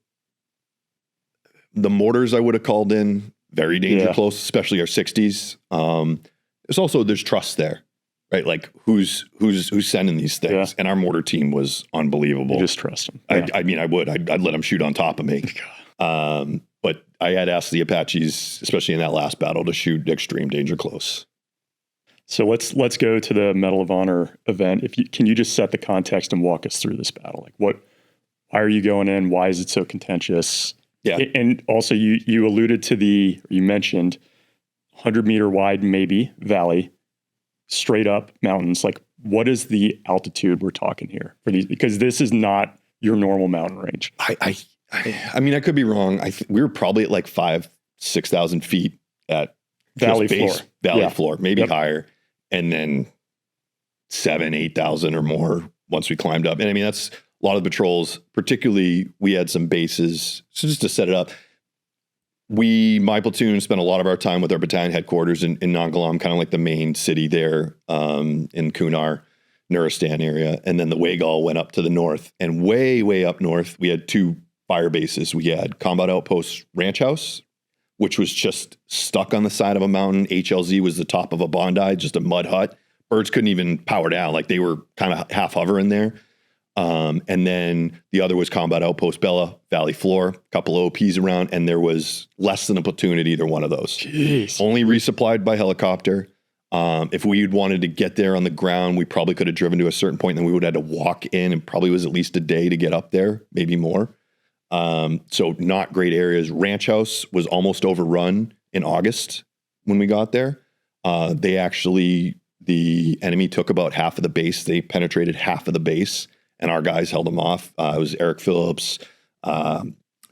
The mortars I would have called in, very danger close, especially our 60s. There's trust there, right? Like who's sending these things? And our mortar team was unbelievable. You just trust them. I'd let them shoot on top of me. But I had asked the Apaches, especially in that last battle, to shoot extreme danger close. So let's go to the Medal of Honor event. Can you just set the context and walk us through this battle? Like why are you going in? Why is it so contentious? Yeah. And also you alluded to you mentioned 100-meter wide, maybe valley, straight up mountains. Like what is the altitude we're talking here for these? Because this is not your normal mountain range. I mean, I could be wrong. We were probably at like 5,000-6,000 feet at valley floor, maybe higher. And then 7,000-8,000 or more once we climbed up. And I mean, that's a lot of patrols, particularly we had some bases. So just to set it up, my platoon spent a lot of our time with our battalion headquarters in Nangalam, kind of like the main city there in Kunar, Nuristan area. And then the Waigal went up to the north, and way, way up north, we had 2 fire bases. We had Combat Outpost Ranch House, which was just stuck on the side of a mountain. HLZ was the top of a Bondi, just a mud hut. Birds couldn't even power down. Like they were kind of half hovering there. And then the other was Combat Outpost Bella, Valley Floor, a couple of OPs around, and there was less than a platoon at either one of those. Jeez. Only resupplied by helicopter. If we had wanted to get there on the ground, we probably could have driven to a certain point, and then we would have had to walk in, and probably was at least a day to get up there, maybe more. So not great areas. Ranch House was almost overrun in August when we got there. The enemy took about half of the base. They penetrated half of the base, and our guys held them off. It was Eric Phillips,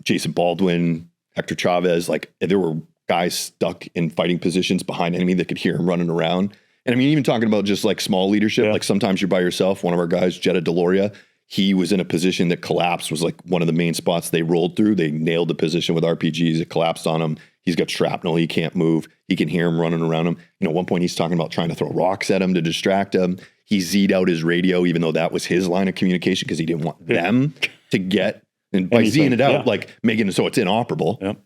Jason Baldwin, Hector Chavez. Like there were guys stuck in fighting positions behind enemy that could hear him running around. And I mean, even talking about just like small leadership, like sometimes you're by yourself. One of our guys, Jetta Deloria, he was in a position that collapsed, was like one of the main spots they rolled through. They nailed the position with RPGs. It collapsed on him. He's got shrapnel. He can't move. He can hear him running around him. At one point he's talking about trying to throw rocks at him to distract him. He Z'd out his radio, even though that was his line of communication, because he didn't want them to get, and by Z'ing it out, like making it so it's inoperable. Yep.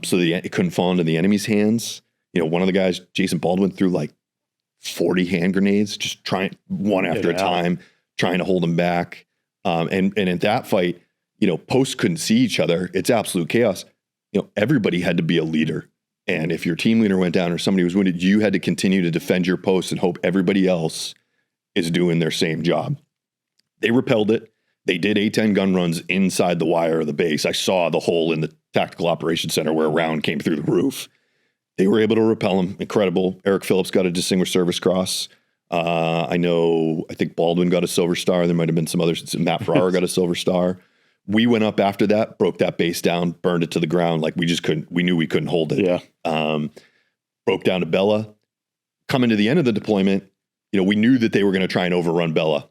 So it couldn't fall into the enemy's hands. One of the guys, Jason Baldwin, threw like 40 hand grenades, just trying one after a time, trying to hold them back. And in that fight, posts couldn't see each other. It's absolute chaos. Everybody had to be a leader. And if your team leader went down or somebody was wounded, you had to continue to defend your post and hope everybody else is doing their same job. They repelled it. They did A-10 gun runs inside the wire of the base. I saw the hole in the Tactical Operations Center where a round came through the roof. They were able to repel them. Incredible. Eric Phillips got a Distinguished Service Cross. I think Baldwin got a Silver Star. There might have been some others. Matt Ferrara got a Silver Star. We went up after that, broke that base down, burned it to the ground. Like, we just couldn't, we knew we couldn't hold it. Yeah. Broke down to Bella. Coming to the end of the deployment, we knew that they were going to try and overrun Bella.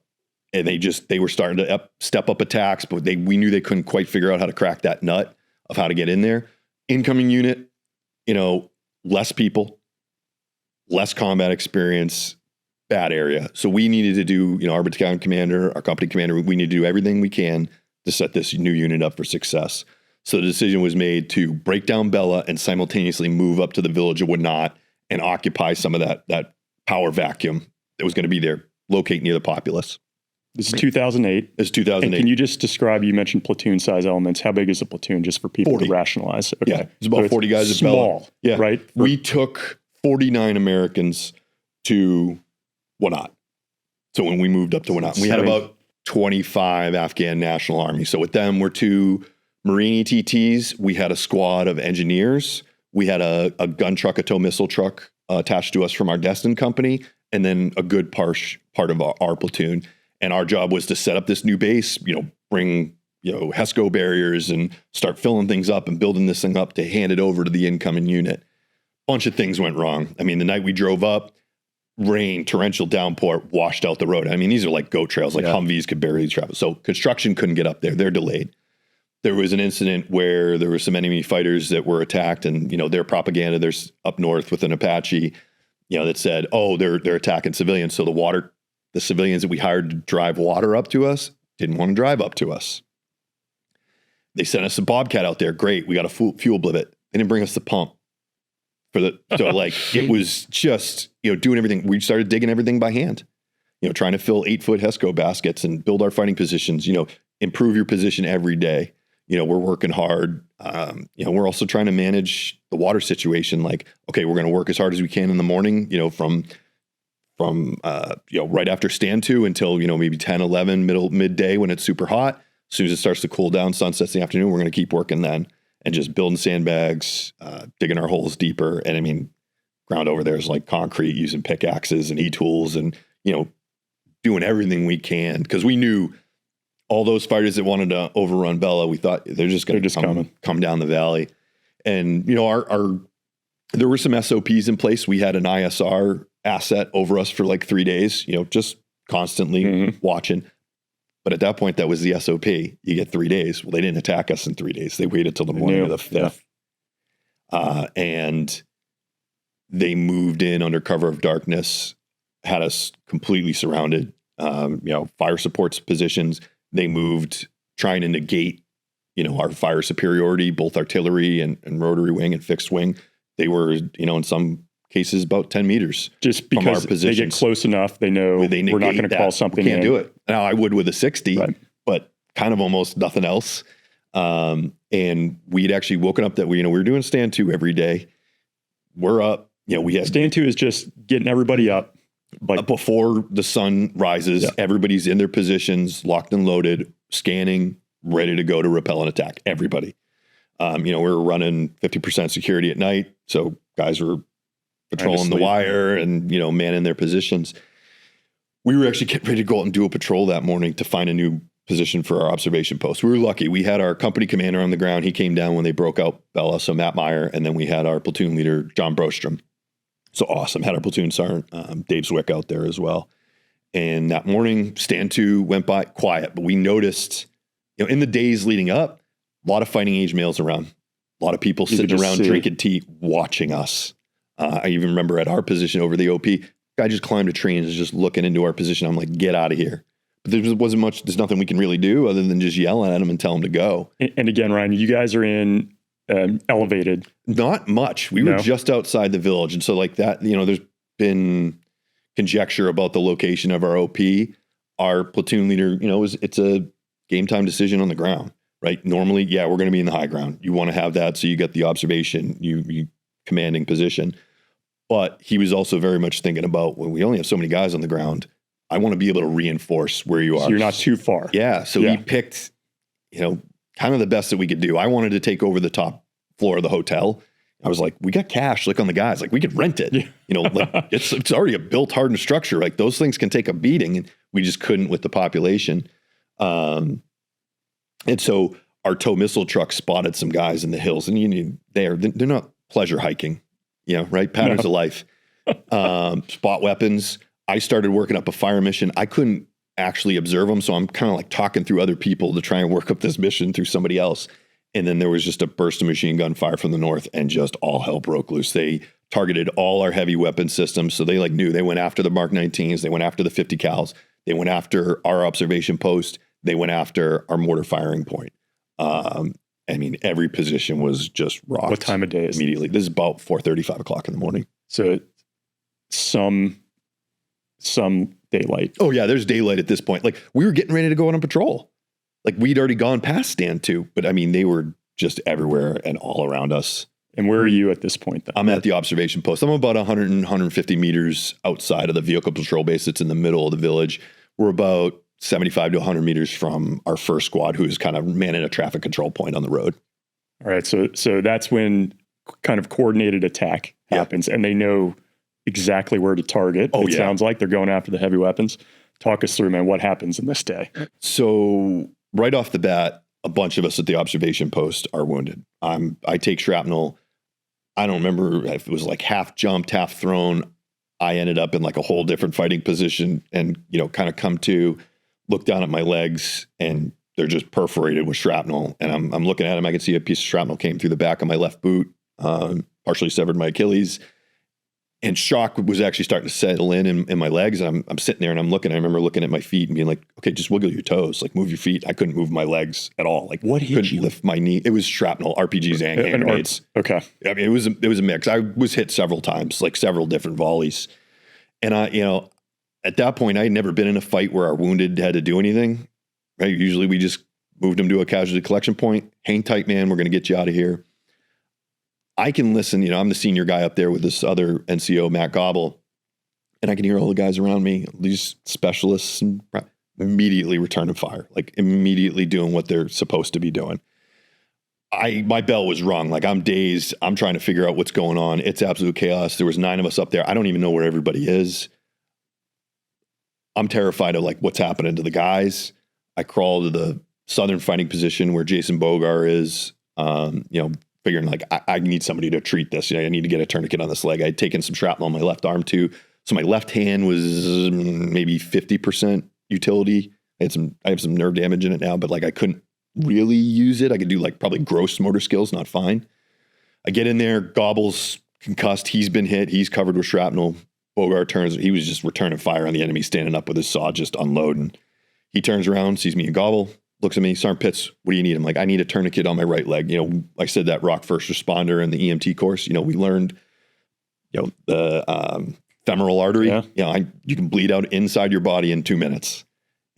And they were starting to step up attacks, but we knew they couldn't quite figure out how to crack that nut of how to get in there. Incoming unit, less people, less combat experience, bad area. So we needed to do, our battalion commander, our company commander, we need to do everything we can to set this new unit up for success. So the decision was made to break down Bella and simultaneously move up to the village of Wanat and occupy some of that power vacuum that was going to be there, locate near the populace. This is 2008. It's 2008. And can you just describe, you mentioned platoon size elements. How big is a platoon, just for people 40. to rationalize? Okay. Yeah, it's about 40 guys at Bella. Small, yeah. Right? We took 49 Americans to Wanat. So when we moved up to Wanat, we had about 25 Afghan National Army. So with them, we're 2 Marine ETTs. We had a squad of engineers. We had a gun truck, a tow missile truck attached to us from our Destin company, and then a good part of our platoon. And our job was to set up this new base, bring, HESCO barriers and start filling things up and building this thing up to hand it over to the incoming unit. Bunch of things went wrong. I mean, the night we drove up, rain, torrential downpour, washed out the road. I mean, these are like goat trails, like Humvees could barely travel. So construction couldn't get up there. They're delayed. There was an incident where there were some enemy fighters that were attacked, and, their propaganda, there's up north with an Apache, that said, oh, they're attacking civilians. So the civilians that we hired to drive water up to us didn't want to drive up to us. They sent us a Bobcat out there. Great. We got a fuel blivet. They didn't bring us the pump it was just, doing everything. We started digging everything by hand, trying to fill 8-foot HESCO baskets and build our fighting positions, improve your position every day. We're working hard. We're also trying to manage the water situation. Like, okay, we're going to work as hard as we can in the morning, from right after stand to until, maybe 10, 11, midday when it's super hot. As soon as it starts to cool down, sunsets in the afternoon, we're going to keep working then and just building sandbags, digging our holes deeper. And I mean, ground over there is like concrete, using pickaxes and e-tools and, doing everything we can. Cause we knew all those fighters that wanted to overrun Bella, we thought they're just going to come down the valley. And, there were some SOPs in place. We had an ISR asset over us for like 3 days, just constantly watching. But at that point, that was the SOP. You get 3 days. Well, they didn't attack us in 3 days. They waited till the morning of the 5th. Yeah. And they moved in under cover of darkness, had us completely surrounded, fire supports positions. They moved trying to negate, our fire superiority, both artillery and rotary wing and fixed wing. They were, in some cases about 10 meters. Just because from our positions. They get close enough, they know we're not going to call something in. We can't do it. Now, I would with a 60, but kind of almost nothing else. And we'd actually woken up that we were doing stand 2 every day. We're up, we had stand 2 is just getting everybody up. Like before the sun rises, everybody's in their positions, locked and loaded, scanning, ready to go to repel and attack. Everybody. We're running 50% security at night. So guys were patrolling the wire and, manning their positions. We were actually getting ready to go out and do a patrol that morning to find a new position for our observation post. We were lucky. We had our company commander on the ground. He came down when they broke out Bella, so Matt Meyer, and then we had our platoon leader, John Brostrom. So awesome. Had our platoon sergeant, Dave Zwick, out there as well. And that morning, stand 2 went by quiet, but we noticed, in the days leading up, a lot of fighting age males around, a lot of people sitting around drinking tea, watching us. I even remember at our position over the OP, guy just climbed a tree and was just looking into our position. I'm like, get out of here. But there wasn't much, there's nothing we can really do other than just yelling at him and tell him to go. And again, Ryan, you guys are in elevated. Not much. We were just outside the village. And so like that, there's been conjecture about the location of our OP. Our platoon leader, it's a game time decision on the ground, right? Normally, we're going to be in the high ground. You want to have that so you get the observation, you commanding position. But he was also very much thinking about, well, we only have so many guys on the ground. I want to be able to reinforce where you are. So you're not too far. Yeah. So he picked, kind of the best that we could do. I wanted to take over the top floor of the hotel. I was like, we got cash. Look on the guys. Like, we could rent it. Yeah. Like it's already a built hardened structure. Like, those things can take a beating, and we just couldn't with the population. And so our tow missile truck spotted some guys in the hills, and they're not pleasure hiking, right? Patterns of life. Spot weapons. I started working up a fire mission. I couldn't actually observe them, so I'm kind of like talking through other people to try and work up this mission through somebody else. And then there was just a burst of machine gun fire from the north, and just all hell broke loose. They targeted all our heavy weapon systems. So they knew. They went after the Mark 19s. They went after the 50 cals. They went after our observation post. They went after our mortar firing point. Every position was just rocked. What time of day is immediately? This is about 4:30, 5 o'clock in the morning. So some daylight. Oh yeah, there's daylight at this point. Like, we were getting ready to go on a patrol. Like, we'd already gone past stand 2, but they were just everywhere and all around us. And where are you at this point then? I'm at the observation post. I'm about 100 and 150 meters outside of the vehicle patrol base. It's in the middle of the village. We're about 75 to 100 meters from our first squad, who's kind of manning a traffic control point on the road. All right. So that's when kind of coordinated attack happens, and they know exactly where to target. It sounds like they're going after the heavy weapons. Talk us through, man, what happens in this day? So right off the bat, a bunch of us at the observation post are wounded. I take shrapnel. I don't remember if it was like half jumped, half thrown. I ended up in like a whole different fighting position, and, kind of come to look down at my legs, and they're just perforated with shrapnel. And I'm looking at them. I can see a piece of shrapnel came through the back of my left boot, partially severed my Achilles. And shock was actually starting to settle in my legs. And I'm sitting there and I'm looking. I remember looking at my feet and being like, okay, just wiggle your toes, like move your feet. I couldn't move my legs at all. Like, what hit couldn't you? lift my knee. It was shrapnel, RPGs, and hand grenades. Okay. It was a mix. I was hit several times, like several different volleys. And at that point, I had never been in a fight where our wounded had to do anything. Right? Usually we just moved them to a casualty collection point. Hang tight, man. We're going to get you out of here. I can listen, I'm the senior guy up there with this other NCO, Matt Gobble, and I can hear all the guys around me, these specialists, and immediately returning fire, like immediately doing what they're supposed to be doing. My bell was rung. Like, I'm dazed. I'm trying to figure out what's going on. It's absolute chaos. There was 9 of us up there. I don't even know where everybody is. I'm terrified of like what's happening to the guys. I crawl to the southern fighting position where Jason Bogar is, figuring like, I need somebody to treat this. I need to get a tourniquet on this leg. I had taken some shrapnel on my left arm too. So my left hand was maybe 50% utility. I have some nerve damage in it now, but like, I couldn't really use it. I could do like probably gross motor skills, not fine. I get in there, Gobble's concussed. He's been hit. He's covered with shrapnel. Bogart turns. He was just returning fire on the enemy, standing up with his saw, just unloading. He turns around, sees me and Gobble, looks at me, Sergeant Pitts, what do you need? I'm like, I need a tourniquet on my right leg. I said that rock first responder in the EMT course, we learned, the femoral artery, you can bleed out inside your body in 2 minutes.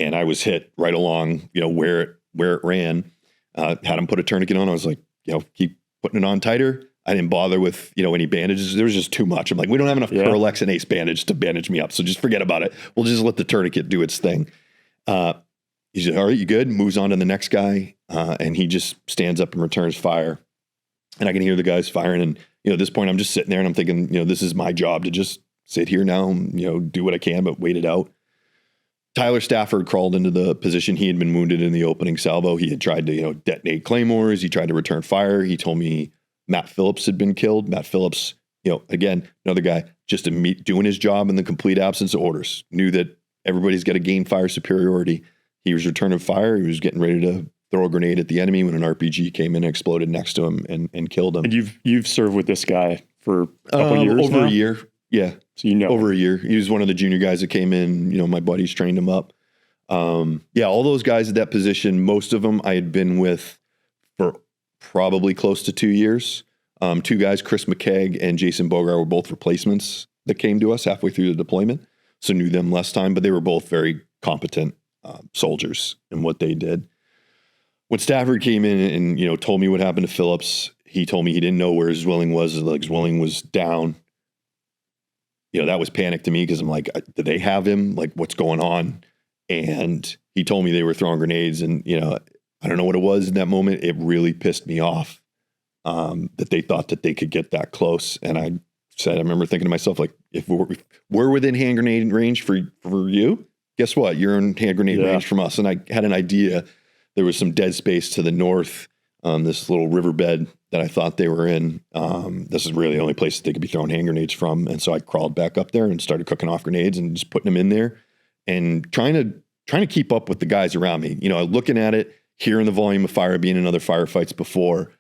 And I was hit right along, where it ran, had him put a tourniquet on. I was like, keep putting it on tighter. I didn't bother with, any bandages. There was just too much. I'm like, we don't have enough Perlex and Ace bandage to bandage me up. So just forget about it. We'll just let the tourniquet do its thing. He said, all right, you good? Moves on to the next guy. And he just stands up and returns fire. And I can hear the guys firing. And, at this point I'm just sitting there and I'm thinking, this is my job to just sit here now and, do what I can, but wait it out. Tyler Stafford crawled into the position. He had been wounded in the opening salvo. He had tried to, detonate claymores. He tried to return fire. He told me Matt Phillips had been killed. Matt Phillips, again, another guy just doing his job in the complete absence of orders, knew that everybody's got to gain fire superiority. He was returning fire. He was getting ready to throw a grenade at the enemy when an RPG came in and exploded next to him and killed him. And you've served with this guy for a couple years over now? a year. Yeah. So over a year. He was one of the junior guys that came in. My buddies trained him up. All those guys at that position, most of them I had been with for probably close to 2 years. 2 guys, Chris McKegg and Jason Bogar, were both replacements that came to us halfway through the deployment. So knew them less time, but they were both very competent soldiers in what they did. When Stafford came in and, told me what happened to Phillips, he told me he didn't know where his Zwilling was. His Zwilling was down. that was panic to me because I'm like, do they have him? Like, what's going on? And he told me they were throwing grenades, and I don't know what it was in that moment. It really pissed me off that they thought that they could get that close. And I remember thinking to myself, like, if we're within hand grenade range for you, guess what? You're in hand grenade range from us. And I had an idea. There was some dead space to the north, this little riverbed that I thought they were in. This is really the only place that they could be throwing hand grenades from. And so I crawled back up there and started cooking off grenades and just putting them in there and trying to keep up with the guys around me. Looking at it, hearing the volume of fire, being in other firefights before,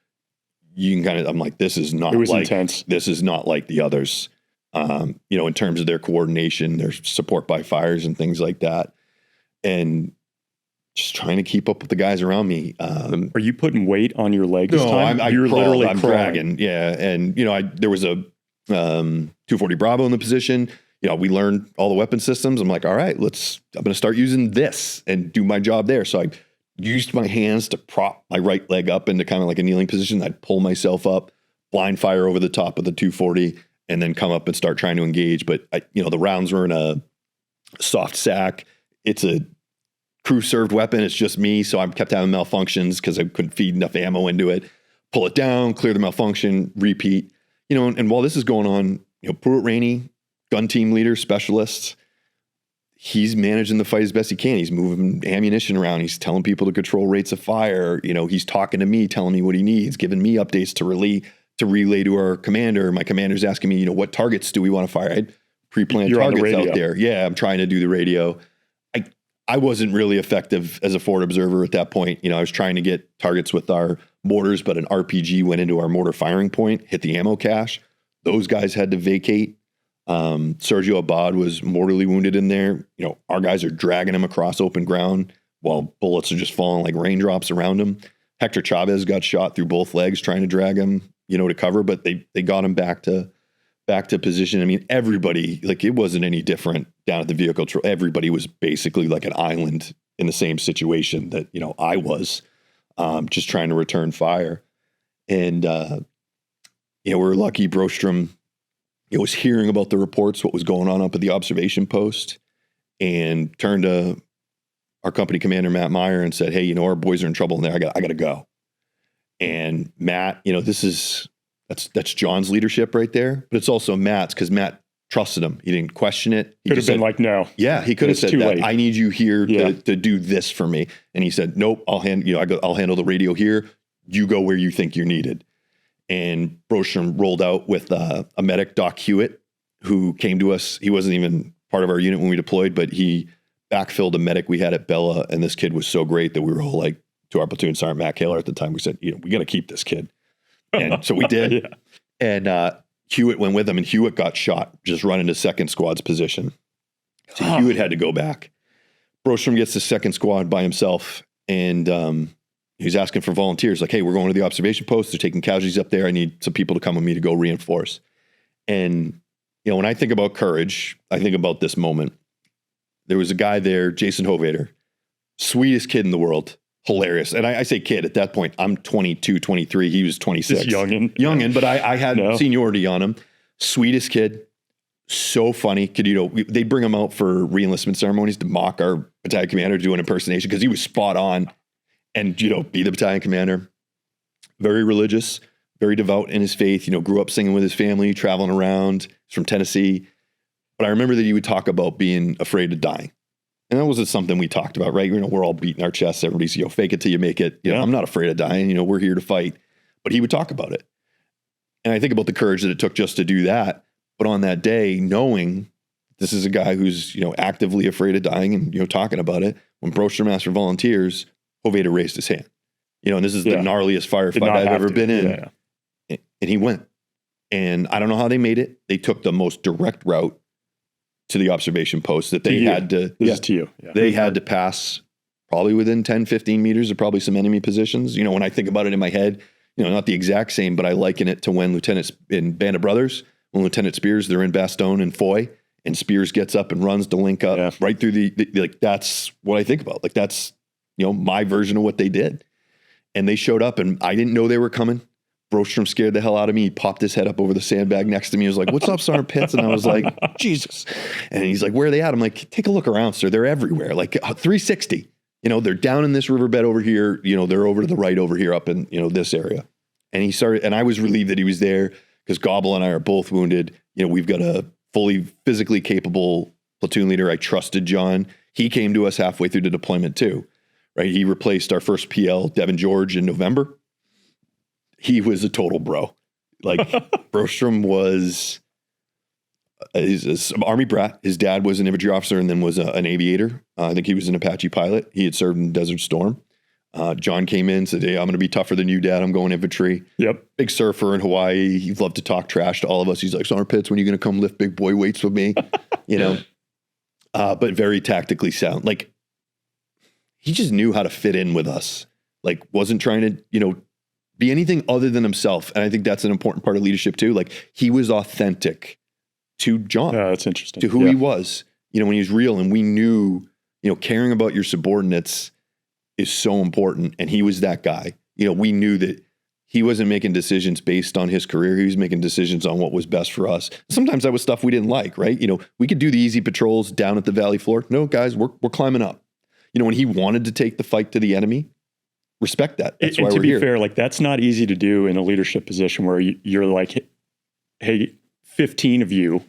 you can I'm like, this is not intense. This is not like the others. In terms of their coordination, their support by fires and things like that. And just trying to keep up with the guys around me. Are you putting weight on your leg this time? I'm dragging. Yeah. And, there was a 240 Bravo in the position. We learned all the weapon systems. I'm like, all right, I'm going to start using this and do my job there. So I used my hands to prop my right leg up into kind of like a kneeling position. I'd pull myself up, blind fire over the top of the 240, and then come up and start trying to engage. But the rounds were in a soft sack. It's a crew served weapon. It's just me. So I kept having malfunctions because I couldn't feed enough ammo into it. Pull it down, clear the malfunction, repeat. And while this is going on, Pruitt Rainey, gun team leader, specialist, he's managing the fight as best he can. He's moving ammunition around. He's telling people to control rates of fire. He's talking to me, telling me what he needs, giving me updates to relay to our commander. My commander's asking me, what targets do we want to fire? I had pre-planned targets out there. Yeah, I'm trying to do the radio. I wasn't really effective as a forward observer at that point. I was trying to get targets with our mortars, but an RPG went into our mortar firing point, hit the ammo cache. Those guys had to vacate. Sergio Abad was mortally wounded in there. Our guys are dragging him across open ground while bullets are just falling like raindrops around him. Hector Chavez got shot through both legs trying to drag him, to cover, but they got him back to position. I mean, everybody, like, it wasn't any different down at the vehicle. Everybody was basically like an island in the same situation that, I was, just trying to return fire. And, we're lucky Brostrom, was hearing about the reports, what was going on up at the observation post, and turned to our company commander, Matt Meyer, and said, hey, our boys are in trouble in there. I got to go. And Matt, that's John's leadership right there, but it's also Matt's, because Matt trusted him. He didn't question it. He could have been like, no. Yeah, he could have said that. I need you here to do this for me. And he said, nope, I'll handle the radio here. You go where you think you're needed. And Brostrom rolled out with a medic, Doc Hewitt, who came to us. He wasn't even part of our unit when we deployed, but he backfilled a medic we had at Bella. And this kid was so great that we were all like, to our platoon sergeant, Matt Kaler, at the time, we said, we got to keep this kid. And so we did. Yeah. And Hewitt went with him, and Hewitt got shot just running to second squad's position. So Hewitt had to go back. Brostrom gets the second squad by himself, and he's asking for volunteers. Like, hey, we're going to the observation post. They're taking casualties up there. I need some people to come with me to go reinforce. And, when I think about courage, I think about this moment. There was a guy there, Jason Hovader, sweetest kid in the world. Hilarious. And I say kid at that point. I'm 22, 23. He was 26. Just youngin', but I had seniority on him. Sweetest kid. So funny. They'd bring him out for re-enlistment ceremonies to mock our battalion commander, do an impersonation, because he was spot on, and, be the battalion commander. Very religious, very devout in his faith, grew up singing with his family, traveling around. He's from Tennessee. But I remember that he would talk about being afraid of dying. And that wasn't something we talked about, right? We're all beating our chests. Everybody's, fake it till you make it. I'm not afraid of dying. We're here to fight. But he would talk about it. And I think about the courage that it took just to do that. But on that day, knowing this is a guy who's, actively afraid of dying and, talking about it, when Brostrom asked for volunteers, Hovader raised his hand. And this is the gnarliest firefight I've ever been in. Yeah. And he went. And I don't know how they made it. They took the most direct route to the observation post that they had to. This is to you. Yeah. They had to pass probably within 10, 15 meters of probably some enemy positions. When I think about it in my head, not the exact same, but I liken it to when Lieutenant in Band of Brothers, when Lieutenant Spears, they're in Bastogne and Foy, and Spears gets up and runs to link up right through the like, that's what I think about. Like, that's, my version of what they did. And they showed up, and I didn't know they were coming. Brostrom scared the hell out of me. He popped his head up over the sandbag next to me. He was like, "What's up, Sergeant Pitts?" And I was like, "Jesus." And he's like, "Where are they at?" I'm like, "Take a look around, sir. They're everywhere. Like 360. They're down in this riverbed over here. They're over to the right over here up in, this area." And he started, and I was relieved that he was there because Gobble and I are both wounded. We've got a fully physically capable platoon leader. I trusted John. He came to us halfway through the deployment too, right? He replaced our first PL, Devin George, in November. He was a total bro. Like Brostrom was, he's an Army brat. His dad was an infantry officer and then was an aviator. I think he was an Apache pilot. He had served in Desert Storm. John came in, said, "Hey, I'm going to be tougher than you, Dad. I'm going infantry." Yep. Big surfer in Hawaii. He loved to talk trash to all of us. He's like, "Sergeant Pitts, when are you going to come lift big boy weights with me?" But very tactically sound. Like, he just knew how to fit in with us. Like, wasn't trying to, be anything other than himself. And I think that's an important part of leadership too. Like, he was authentic to John. Yeah, that's interesting. To who he was, when he was real. And we knew, caring about your subordinates is so important. And he was that guy. We knew that he wasn't making decisions based on his career. He was making decisions on what was best for us. Sometimes that was stuff we didn't like, right? We could do the easy patrols down at the valley floor. No, guys, we're climbing up. When he wanted to take the fight to the enemy, respect that. That's why we're here. To be fair, like, that's not easy to do in a leadership position where you're like, "Hey, 15 of you,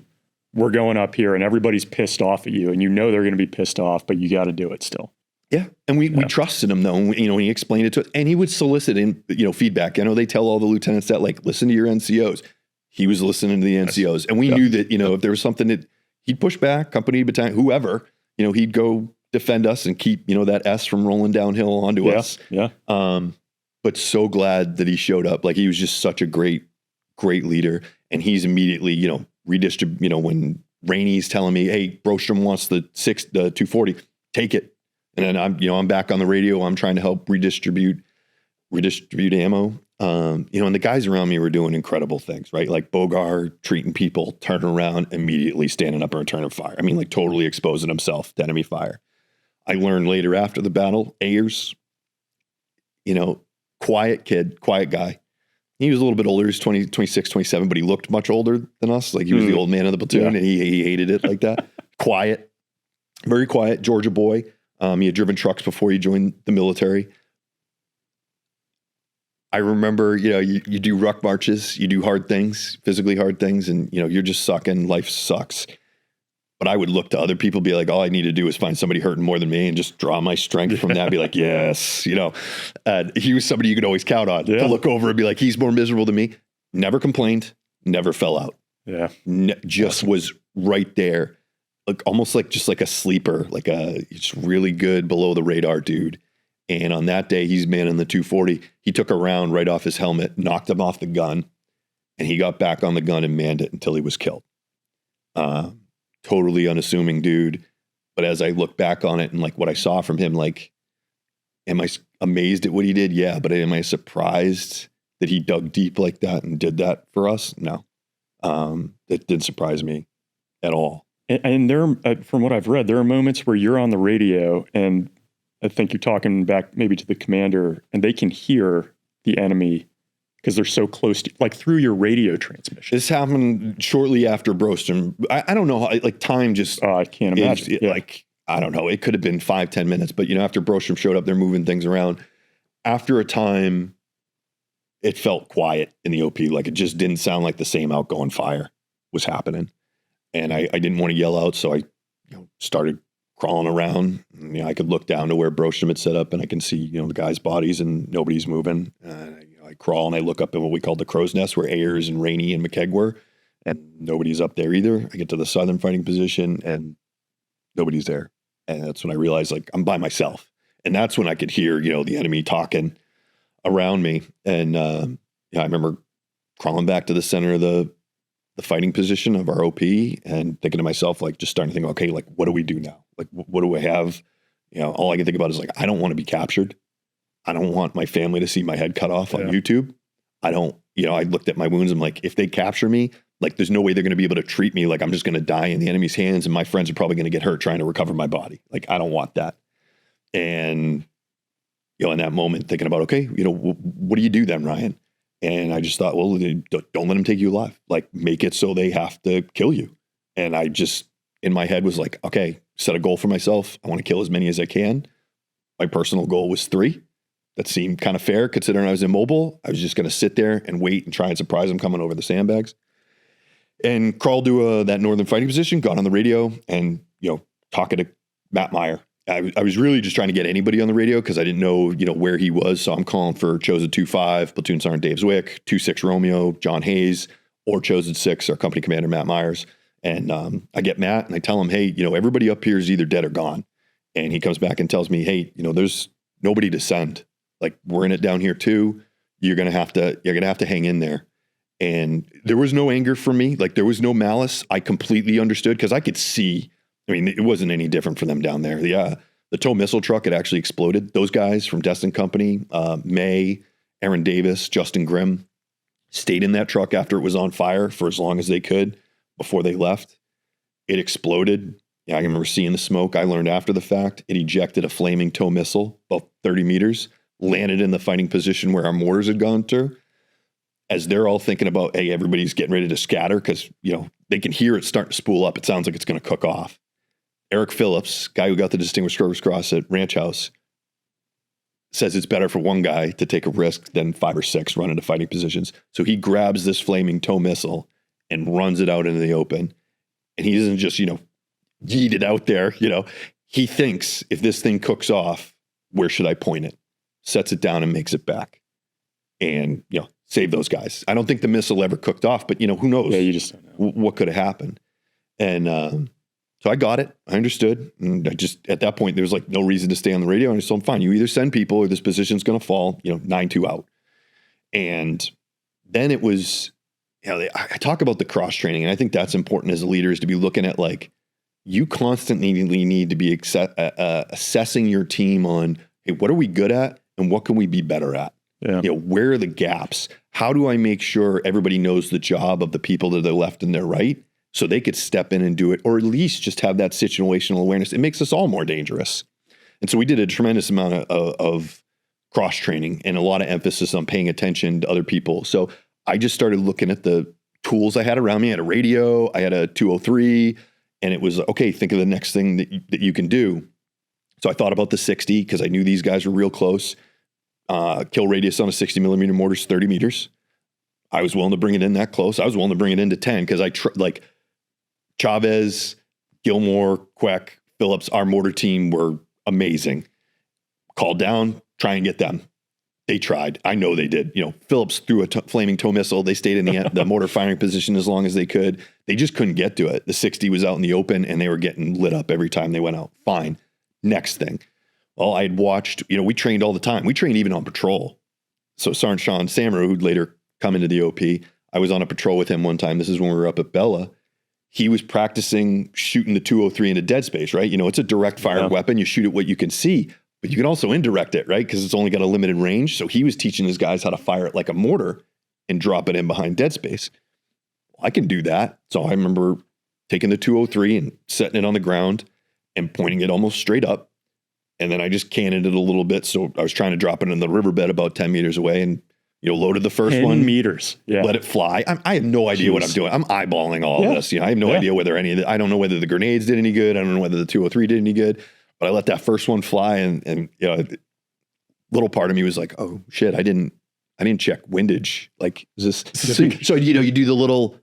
we're going up here," and everybody's pissed off at you, and they're going to be pissed off, but you got to do it still. Yeah. And we trusted him though. When he explained it to us, and he would solicit in, feedback. They tell all the lieutenants that, like, listen to your NCOs. He was listening to the NCOs. And we knew that, if there was something that he'd push back, company, battalion, whoever, he'd go defend us and keep, that S from rolling downhill onto us. Yeah. But so glad that he showed up. Like, he was just such a great leader. And he's immediately, redistribute, when Rainey's telling me, "Hey, Brostrom wants the 240, take it." And then I'm back on the radio. I'm trying to help redistribute ammo. And the guys around me were doing incredible things, right? Like Bogart treating people, turning around, immediately standing up and returning fire. I mean, like, totally exposing himself to enemy fire. I learned later after the battle, Ayers, quiet kid, quiet guy. He was a little bit older. He was 20, 26, 27, but he looked much older than us. Like, he was the old man of the platoon, and he hated it like that. Quiet, very quiet, Georgia boy. He had driven trucks before he joined the military. I remember, you do ruck marches, you do hard things, physically hard things, and, you're just sucking. Life sucks. But I would look to other people, be like, all I need to do is find somebody hurting more than me and just draw my strength from that. Be like, yes, he was somebody you could always count on to look over and be like, he's more miserable than me. Never complained, never fell out. Yeah. Just was right there. Like, almost like just like a sleeper, like it's really good below the radar dude. And on that day, he's manning the 240. He took a round right off his helmet, knocked him off the gun, and he got back on the gun and manned it until he was killed. Totally unassuming dude. But as I look back on it and like what I saw from him, like, am I amazed at what he did? Yeah. But am I surprised that he dug deep like that and did that for us? No. It didn't surprise me at all. And there, from what I've read, there are moments where you're on the radio and I think you're talking back maybe to the commander and they can hear the enemy because they're so close to, like, through your radio transmission. This happened shortly after Brostrom. I don't know how, like, time just... I can't imagine. Like, I don't know. It could have been 5-10 minutes, but, after Brostrom showed up, they're moving things around. After a time, it felt quiet in the OP. Like, it just didn't sound like the same outgoing fire was happening. And I didn't want to yell out, so I started crawling around. I could look down to where Brostrom had set up, and I can see the guys' bodies, and nobody's moving. I crawl and I look up in what we call the crow's nest, where Ayers and Rainey and McKegg were, and nobody's up there either. I get to the southern fighting position, and nobody's there. And that's when I realized, like, I'm by myself. And that's when I could hear the enemy talking around me. And I remember crawling back to the center of the fighting position of our OP and thinking to myself, like, just starting to think, okay, like, what do we do now? Like, what do I have? All I can think about is, like, I don't want to be captured. I don't want my family to see my head cut off on YouTube. I don't, I looked at my wounds. I'm like, if they capture me, like, there's no way they're going to be able to treat me like I'm just going to die in the enemy's hands, and my friends are probably going to get hurt trying to recover my body. Like, I don't want that. And, in that moment, thinking about, okay, what do you do then, Ryan? And I just thought, well, don't let them take you alive. Like, make it so they have to kill you. And I just, in my head, was like, okay, set a goal for myself. I want to kill as many as I can. My personal goal was 3. That seemed kind of fair considering I was immobile. I was just going to sit there and wait and try and surprise them coming over the sandbags. And crawled to that northern fighting position, got on the radio and, talking to Matt Meyer. I was really just trying to get anybody on the radio because I didn't know, where he was. So I'm calling for Chosen 2-5, Platoon Sergeant Dave Zwick, 2-6 Romeo, John Hayes, or Chosen 6, our company commander, Matt Myers. And I get Matt and I tell him, hey, everybody up here is either dead or gone. And he comes back and tells me, hey, there's nobody to send. Like, we're in it down here too. You're going to have to hang in there. And there was no anger from me. Like, there was no malice. I completely understood because I could see. I mean, it wasn't any different for them down there. The tow missile truck had actually exploded. Those guys from Destin Company, May, Aaron Davis, Justin Grimm, stayed in that truck after it was on fire for as long as they could before they left. It exploded. Yeah, I remember seeing the smoke. I learned after the fact. It ejected a flaming tow missile about 30 meters, landed in the fighting position where our mortars had gone to. As they're all thinking about, hey, everybody's getting ready to scatter because, they can hear it starting to spool up. It sounds like it's going to cook off. Eric Phillips, guy who got the Distinguished Service Cross at Ranch House, says it's better for one guy to take a risk than 5 or 6 run into fighting positions. So he grabs this flaming tow missile and runs it out into the open. And he doesn't just, yeet it out there. He thinks, if this thing cooks off, where should I point it? Sets it down and makes it back. And, save those guys. I don't think the missile ever cooked off, but, who knows? Yeah, you just don't know. What could have happened. And so I got it. I understood. And I just, at that point, there was like no reason to stay on the radio. And I just told him, fine, you either send people or this position's going to fall, 9-2 out. And then it was, I talk about the cross training. And I think that's important as a leader, is to be looking at, like, you constantly need to be assessing your team on, hey, what are we good at and what can we be better at? Yeah. Where are the gaps? How do I make sure everybody knows the job of the people to their left and their right so they could step in and do it, or at least just have that situational awareness? It makes us all more dangerous. And so we did a tremendous amount of cross training and a lot of emphasis on paying attention to other people. So I just started looking at the tools I had around me. I had a radio, I had a 203, and it was, okay, think of the next thing that you can do. So I thought about the 60 because I knew these guys were real close. Kill radius on a 60 millimeter mortar is 30 meters. I was willing to bring it in that close. I was willing to bring it into 10 because like Chavez, Gilmore, Queck, Phillips, our mortar team were amazing. Called down, try and get them. They tried. I know they did. Phillips threw a flaming tow missile. They stayed in the mortar firing position as long as they could. They just couldn't get to it. The 60 was out in the open and they were getting lit up every time they went out. Fine. Next thing. Well, I had watched, we trained all the time. We trained even on patrol. So Sergeant Sean Sammer, who'd later come into the OP, I was on a patrol with him one time. This is when we were up at Bella. He was practicing shooting the 203 into dead space, right? It's a direct fire weapon. You shoot at what you can see, but you can also indirect it, right? Because it's only got a limited range. So he was teaching his guys how to fire it like a mortar and drop it in behind dead space. Well, I can do that. So I remember taking the 203 and setting it on the ground and pointing it almost straight up. And then I just cannoned it a little bit. So I was trying to drop it in the riverbed about 10 meters away and, loaded the first 10 meters. Yeah. Let it fly. I have no idea what I'm doing. I'm eyeballing all of this. I have no idea whether I don't know whether the grenades did any good. I don't know whether the 203 did any good, but I let that first one fly and little part of me was like, oh shit, I didn't check windage. Like, is this, so, you do the little,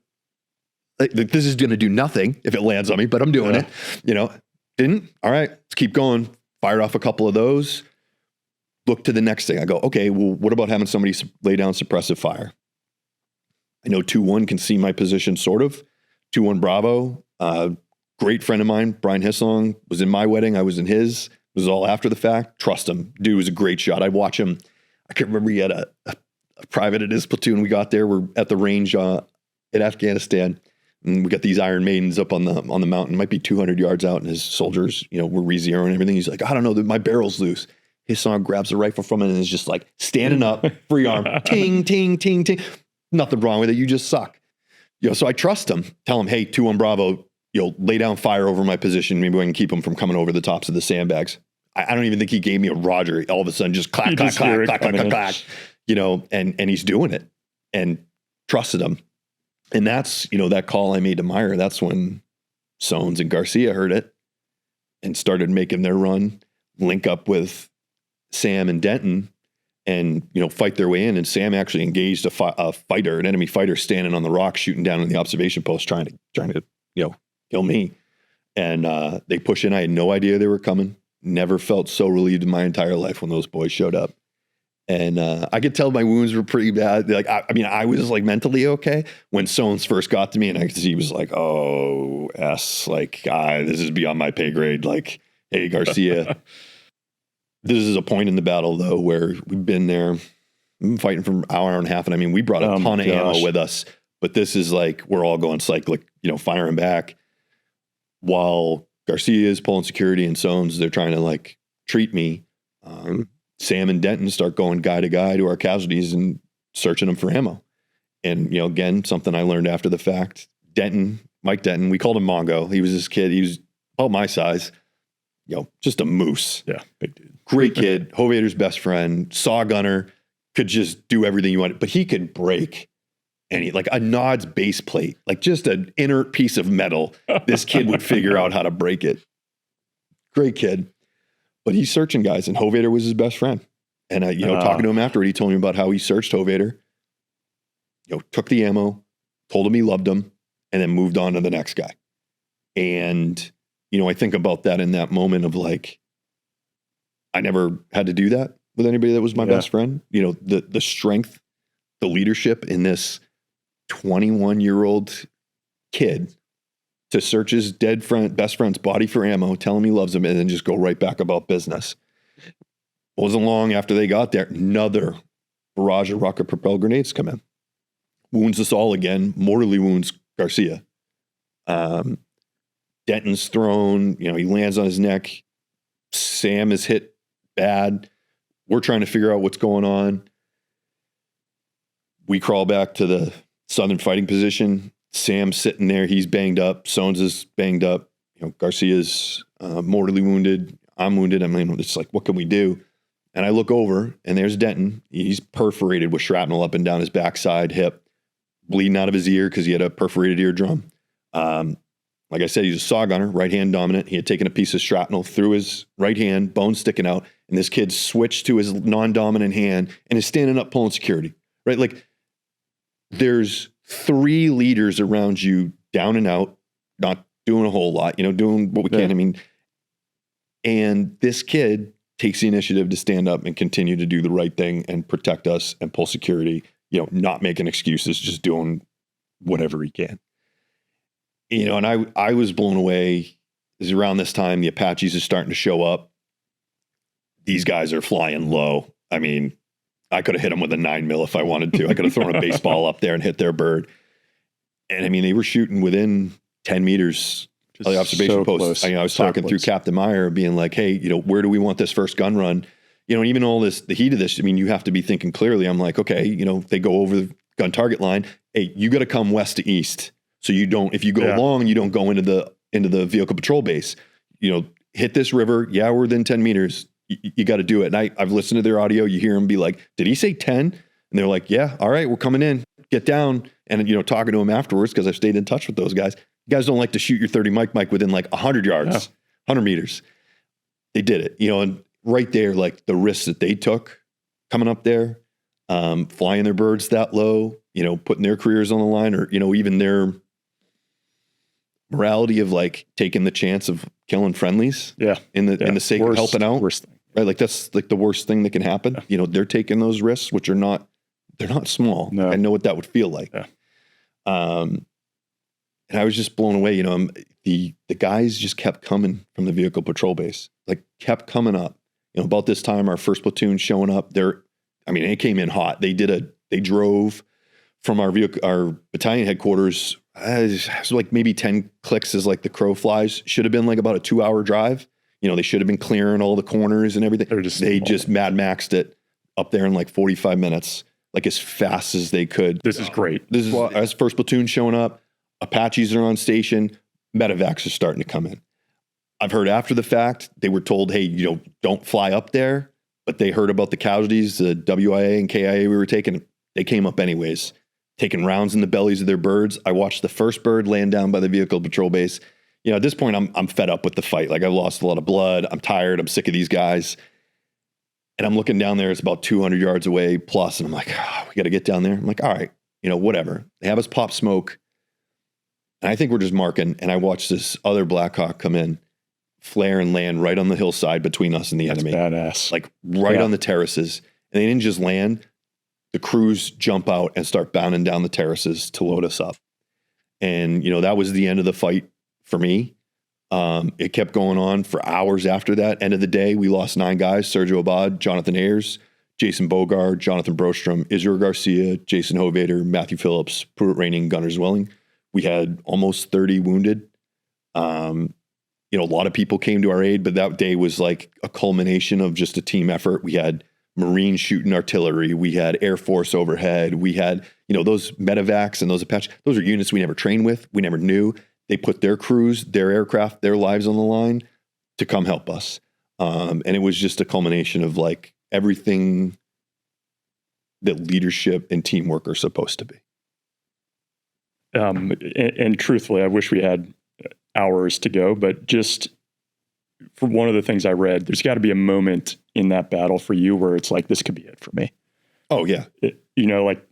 like, this is going to do nothing if it lands on me, but I'm doing it, didn't. All right, let's keep going. Fired off a couple of those. Look to the next thing. I go, okay, well, what about having somebody lay down suppressive fire? I know 2-1 can see my position, sort of. 2-1 Bravo. Great friend of mine, Brian Hisslong, was in my wedding. I was in his. It was all after the fact. Trust him. Dude was a great shot. I'd watch him. I can remember he had a private at his platoon. We got there. We're at the range in Afghanistan. And we got these Iron Maidens up on the mountain. It might be 200 yards out, and his soldiers, were re-zeroing everything. He's like, I don't know, my barrel's loose. His son grabs the rifle from it and is just like standing up, free arm, ting, ting, ting, ting. Nothing wrong with it. You just suck. So I trust him. Tell him, hey, 2-1 Bravo, lay down fire over my position. Maybe I can keep him from coming over the tops of the sandbags. I don't even think he gave me a Roger. All of a sudden, just clack, clack, clack, clack, clack, clack, clack. And he's doing it. and trusted him. And that's, that call I made to Meyer, that's when Soanes and Garcia heard it and started making their run, link up with Sam and Denton and, fight their way in. And Sam actually engaged a fighter, an enemy fighter standing on the rock, shooting down in the observation post, trying to kill me. And they push in. I had no idea they were coming. Never felt so relieved in my entire life when those boys showed up. And I could tell my wounds were pretty bad. Like, I was like mentally okay when Soanes first got to me, and he was like, "Oh, this is beyond my pay grade." Like, hey, Garcia, this is a point in the battle though where we've been there, we've been fighting for an hour and a half, and we brought a ton of ammo with us, but this is like we're all going cyclic, firing back, while Garcia is pulling security and Soanes, they're trying to like treat me. Sam and Denton start going guy to guy to our casualties and searching them for ammo. And, again, something I learned after the fact, Mike Denton, we called him Mongo. He was this kid. He was about my size, just a moose. Yeah. Big dude. Great kid. Hovader's best friend, saw gunner, could just do everything you wanted, but he could break like a Nod's base plate, like just an inert piece of metal. This kid would figure out how to break it. Great kid. But he's searching guys, and Hovader was his best friend. And talking to him afterward, he told me about how he searched Hovader, took the ammo, told him he loved him, and then moved on to the next guy. And, I think about that in that moment of like, I never had to do that with anybody that was my best friend. The strength, the leadership in this 21-year-old kid to search his best friend's body for ammo, tell him he loves him, and then just go right back about business. It wasn't long after they got there, another barrage of rocket-propelled grenades come in. Wounds us all again, mortally wounds Garcia. Denton's thrown, he lands on his neck. Sam is hit bad. We're trying to figure out what's going on. We crawl back to the southern fighting position. Sam's sitting there. He's banged up. Soanes is banged up. Garcia's mortally wounded. I'm wounded. It's like, what can we do? And I look over, and there's Denton. He's perforated with shrapnel up and down his backside, hip, bleeding out of his ear because he had a perforated eardrum. Like I said, he's a saw gunner, right hand dominant. He had taken a piece of shrapnel through his right hand, bone sticking out, and this kid switched to his non-dominant hand and is standing up pulling security. Right, like there's 3 leaders around you, down and out, not doing a whole lot, doing what we can. And this kid takes the initiative to stand up and continue to do the right thing and protect us and pull security, not making excuses, just doing whatever he can. And I was blown away. It was around this time the Apaches are starting to show up. These guys are flying low. I could have hit them with a 9mm if I wanted to. I could have thrown a baseball up there and hit their bird. And they were shooting within 10 meters of the observation post. I was talking through Captain Meyer, being like, hey, where do we want this first gun run? And even all this, the heat of this, you have to be thinking clearly. I'm like, okay, they go over the gun target line. Hey, you got to come west to east. So if you go long, you don't go into the vehicle patrol base. Hit this river. Yeah, we're within 10 meters. You got to do it. And I've listened to their audio. You hear them be like, did he say 10? And they're like, yeah, all right, we're coming in. Get down. And, talking to them afterwards, because I've stayed in touch with those guys. You guys don't like to shoot your 30 mic within like 100 yards, 100 meters. They did it, and right there, like the risks that they took coming up there, flying their birds that low, putting their careers on the line, or, even their morality of like taking the chance of killing friendlies in the sake of helping out. Worst thing. Right. Like that's like the worst thing that can happen. Yeah. They're taking those risks, which they're not small. No. I know what that would feel like. Yeah. And I was just blown away. The guys just kept coming from the vehicle patrol base, like kept coming up. About this time, our first platoon showing up there. They came in hot. They drove from our battalion headquarters. It was like maybe 10 clicks as like the crow flies. Should have been like about a 2-hour drive. They should have been clearing all the corners and everything. They just Mad Maxed it up there in like 45 minutes, like as fast as they could. This is great. This is as first platoon showing up. Apaches are on station. Medevacs are starting to come in. I've heard after the fact, they were told, hey, don't fly up there. But they heard about the casualties, the WIA and KIA we were taking. They came up anyways, taking rounds in the bellies of their birds. I watched the first bird land down by the vehicle patrol base. You know, at this point, I'm fed up with the fight. Like, I've lost a lot of blood. I'm tired. I'm sick of these guys. And I'm looking down there. It's about 200 yards away plus. And I'm like, we got to get down there. I'm like, all right, you know, whatever. They have us pop smoke. And I think we're just marking. And I watched this other Black Hawk come in, flare and land right on the hillside between us and the enemy. Badass. Like right on the terraces. And they didn't just land. The crews jump out and start bounding down the terraces to load us up. And, you know, that was the end of the fight for me. It kept going on for hours after that. End of the day, we lost 9 guys: Sergio Abad, Jonathan Ayers, Jason Bogard, Jonathan Brostrom, Israel Garcia, Jason Hovader, Matthew Phillips, Pruitt Raining, Gunnar Zwilling. We had almost 30 wounded. You know, a lot of people came to our aid, but that day was like a culmination of just a team effort. We had Marines shooting artillery. We had Air Force overhead. We had, you know, those medevacs and those Apaches. Those are units we never trained with. We never knew. They put their crews, their aircraft, their lives on the line to come help us. And it was just a culmination of like everything that leadership and teamwork are supposed to be. And truthfully, I wish we had hours to go, but just for one of the things I read, there's got to be a moment in that battle for you where it's like, this could be it for me. Oh yeah. You know, like,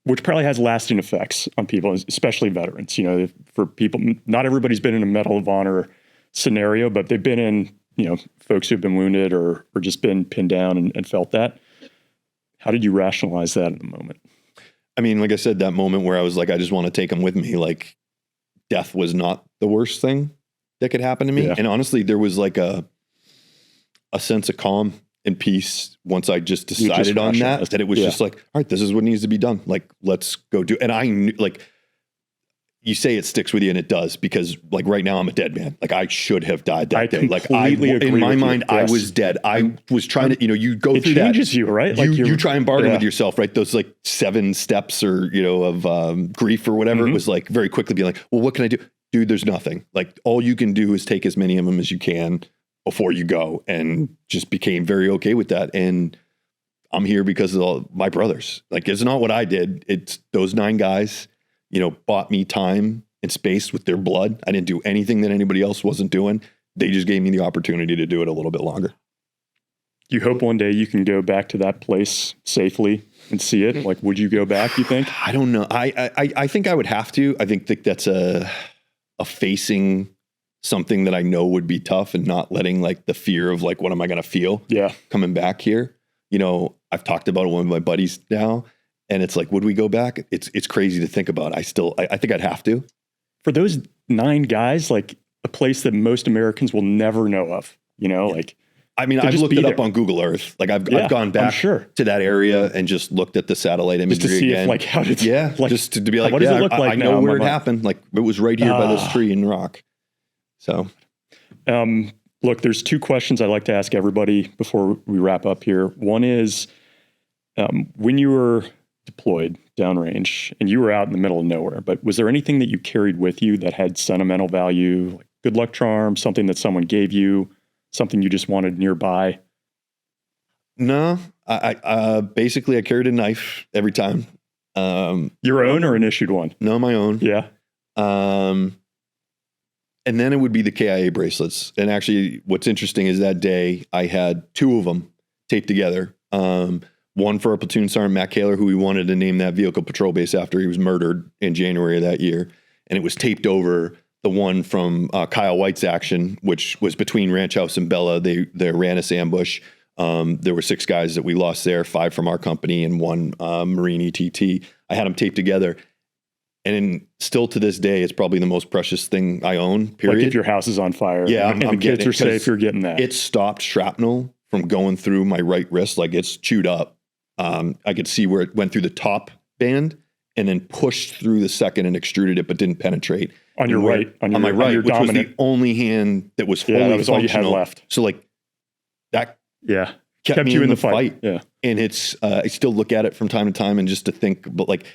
which probably has lasting effects on people, especially veterans. You know, for people, not everybody's been in a Medal of Honor scenario, but they've been in, you know, folks who've been wounded or just been pinned down and felt that. How did you rationalize that in the moment? I mean, like I said, that moment where I was like, I just want to take them with me. Like, death was not the worst thing that could happen to me. Yeah. And honestly, there was like a sense of calm and peace once I just decided on that it was just like, all right, this is what needs to be done. Like, let's go do it. And I knew, like, you say it sticks with you, and it does, because like right now I'm a dead man. Like, I should have died that day. Like, in my mind, I was dead. I was trying to, you know, you go through that. It changes you, right? Like you try and bargain with yourself, right? Those like 7 steps or, you know, of grief or whatever. It was like very quickly being like, well, what can I do? Dude, there's nothing. Like, all you can do is take as many of them as you can before you go, and just became very okay with that. And I'm here because of all my brothers. Like, it's not what I did. It's those 9 guys, you know, bought me time and space with their blood. I didn't do anything that anybody else wasn't doing. They just gave me the opportunity to do it a little bit longer. You hope one day you can go back to that place safely and see it. Like, would you go back, you think? I don't know. I think I would have to. I think that's a facing something that I know would be tough, and not letting like the fear of like, what am I going to feel coming back here? You know, I've talked about it with one of my buddies now, and it's like, would we go back? It's crazy to think about. I think I'd have to. For those 9 guys, like a place that most Americans will never know of, you know, like, I mean, I've looked it up on Google Earth. Like, I've gone back to that area and just looked at the satellite imagery just to see again. If, like, how did like, just to be like, what does it look like I know where it happened. Like, it was right here by this tree in rock. So, look, there's 2 questions I'd like to ask everybody before we wrap up here. One is, when you were deployed downrange and you were out in the middle of nowhere, but was there anything that you carried with you that had sentimental value, like good luck charm, something that someone gave you, something you just wanted nearby? No, I basically I carried a knife every time. Your own or an issued one? No, my own. Yeah. And then it would be the KIA bracelets. And actually, what's interesting is that day I had 2 of them taped together. One for our platoon sergeant, Matt Kaler, who we wanted to name that vehicle patrol base after. He was murdered in January of that year. And it was taped over the one from Kyle White's action, which was between Ranch House and Bella. They ran us ambush. There were 6 guys that we lost there, 5 from our company and 1 Marine ETT. I had them taped together. And still to this day, it's probably the most precious thing I own, period. Like if your house is on fire and the kids are safe, you're getting that. It stopped shrapnel from going through my right wrist. Like, it's chewed up. I could see where it went through the top band and then pushed through the second and extruded it, but didn't penetrate. On your right. On my right, which was the only hand that was fully that was functional. All you had left. So like that kept me you in the fight. Yeah. And it's, I still look at it from time to time and just to think, but like,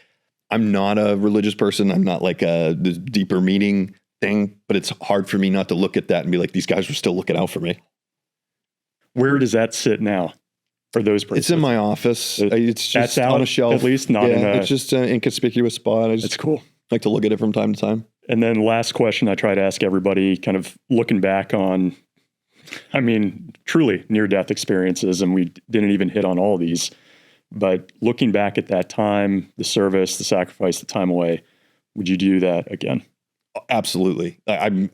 I'm not a religious person. I'm not like this deeper meaning thing, but it's hard for me not to look at that and be like, these guys were still looking out for me. Where does that sit now? Or those It's bracelets? in my office. It's just That's out, on a shelf. at least, not in a... It's just an inconspicuous spot. I just That's cool. like to look at it from time to time. And then last question I try to ask everybody, kind of looking back on, I mean, truly near-death experiences, and we didn't even hit on all these, but looking back at that time, the service, the sacrifice, the time away, would you do that again? Absolutely. I'm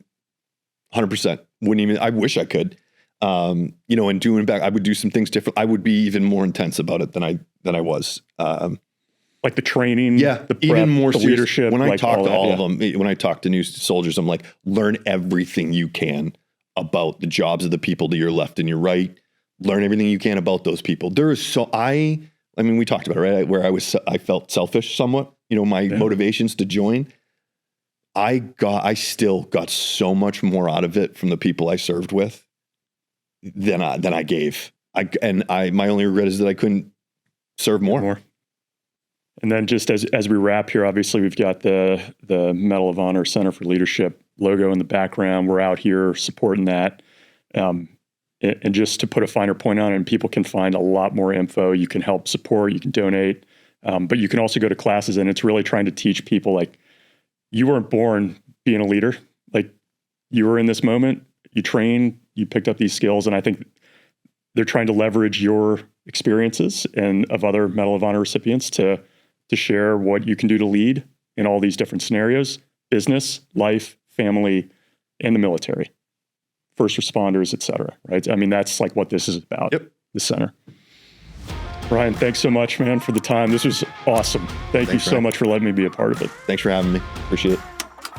100%. Wouldn't even, I wish I could. And doing back, I would do some things different. I would be even more intense about it than I was. Like the training, the prep, even more the serious. leadership. When I talk to all of them, when I talk to new soldiers, I'm like, learn everything you can about the jobs of the people to your left and your right. Learn everything you can about those people. There is I mean, we talked about it, right? Where I felt selfish somewhat. My motivations to join. I still got so much more out of it from the people I served with than I gave. My only regret is that I couldn't serve more. And then just as we wrap here, obviously we've got the Medal of Honor Center for Leadership logo in the background. We're out here supporting that. And just to put a finer point on it, and people can find a lot more info. You can help support, you can donate, but you can also go to classes, and it's really trying to teach people, like, you weren't born being a leader. Like, you were in this moment, you trained, you picked up these skills, and I think they're trying to leverage your experiences and of other Medal of Honor recipients to share what you can do to lead in all these different scenarios: business, life, family, and the military, first responders, et cetera, right? I mean, that's like what this is about, the center. Ryan, thanks so much, man, for the time. This was awesome. Thanks you so much for letting me be a part of it. Thanks for having me. Appreciate it.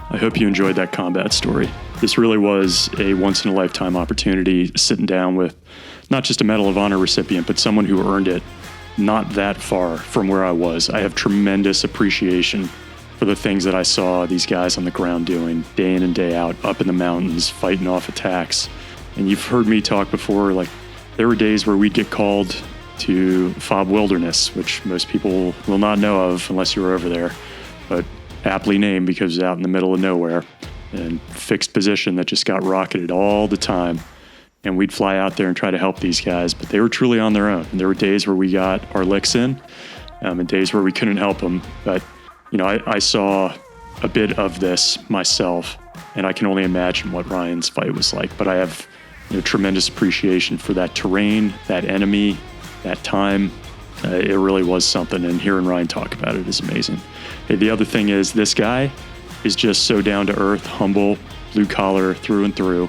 I hope you enjoyed that combat story. This really was a once-in-a-lifetime opportunity, sitting down with not just a Medal of Honor recipient, but someone who earned it not that far from where I was. I have tremendous appreciation for the things that I saw these guys on the ground doing day in and day out, up in the mountains, fighting off attacks. And you've heard me talk before, like, there were days where we'd get called to Fob Wilderness, which most people will not know of unless you were over there, but aptly named because it's out in the middle of nowhere and fixed position that just got rocketed all the time. And we'd fly out there and try to help these guys, but they were truly on their own. And there were days where we got our licks in, and days where we couldn't help them. But, I saw a bit of this myself, and I can only imagine what Ryan's fight was like. But I have tremendous appreciation for that terrain, that enemy, that time. It really was something, and hearing Ryan talk about it is amazing. Hey, the other thing is, this guy is just so down to earth, humble, blue collar through and through,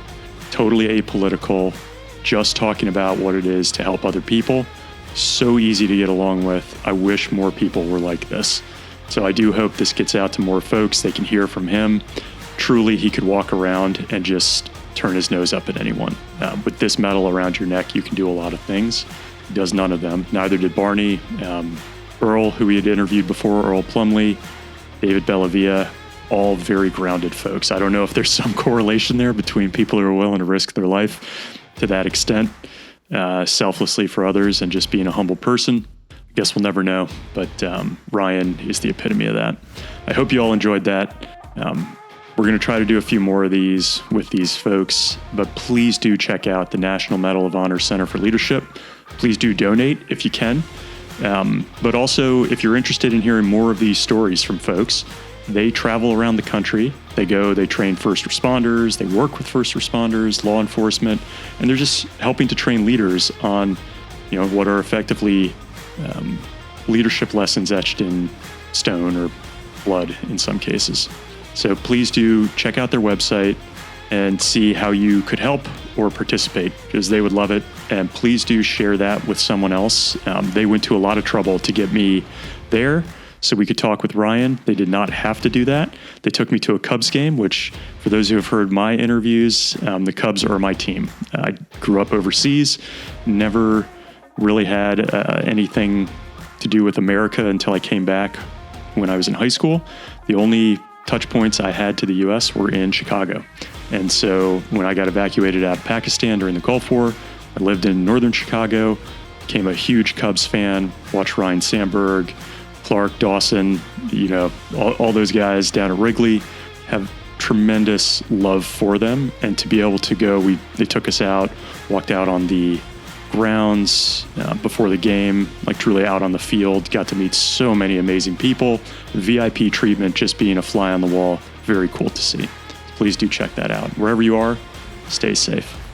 totally apolitical, just talking about what it is to help other people. So easy to get along with. I wish more people were like this. So I do hope this gets out to more folks. They can hear from him. Truly, he could walk around and just turn his nose up at anyone. With this medal around your neck, you can do a lot of things. He does none of them. Neither did Barney. Earl, who we had interviewed before, Earl Plumley, David Bellavia, all very grounded folks. I don't know if there's some correlation there between people who are willing to risk their life to that extent, selflessly for others, and just being a humble person. I guess we'll never know, but Ryan is the epitome of that. I hope you all enjoyed that. We're going to try to do a few more of these with these folks, but please do check out the National Medal of Honor Center for Leadership. Please do donate if you can. But also, if you're interested in hearing more of these stories from folks, they travel around the country. They train first responders, they work with first responders, law enforcement, and they're just helping to train leaders on, what are effectively leadership lessons etched in stone or blood in some cases. So please do check out their website and see how you could help or participate, because they would love it. And please do share that with someone else. They went to a lot of trouble to get me there so we could talk with Ryan. They did not have to do that. They took me to a Cubs game, which, for those who have heard my interviews, the Cubs are my team. I grew up overseas, never really had anything to do with America until I came back when I was in high school. The only touch points I had to the U.S. were in Chicago. And so when I got evacuated out of Pakistan during the Gulf War, I lived in northern Chicago, became a huge Cubs fan, watched Ryan Sandberg, Clark, Dawson, all those guys down at Wrigley, have tremendous love for them. And to be able to go, they took us out, walked out on the grounds before the game, like truly out on the field. Got to meet so many amazing people. VIP treatment, just being a fly on the wall. Very cool to see. Please do check that out. Wherever you are, stay safe.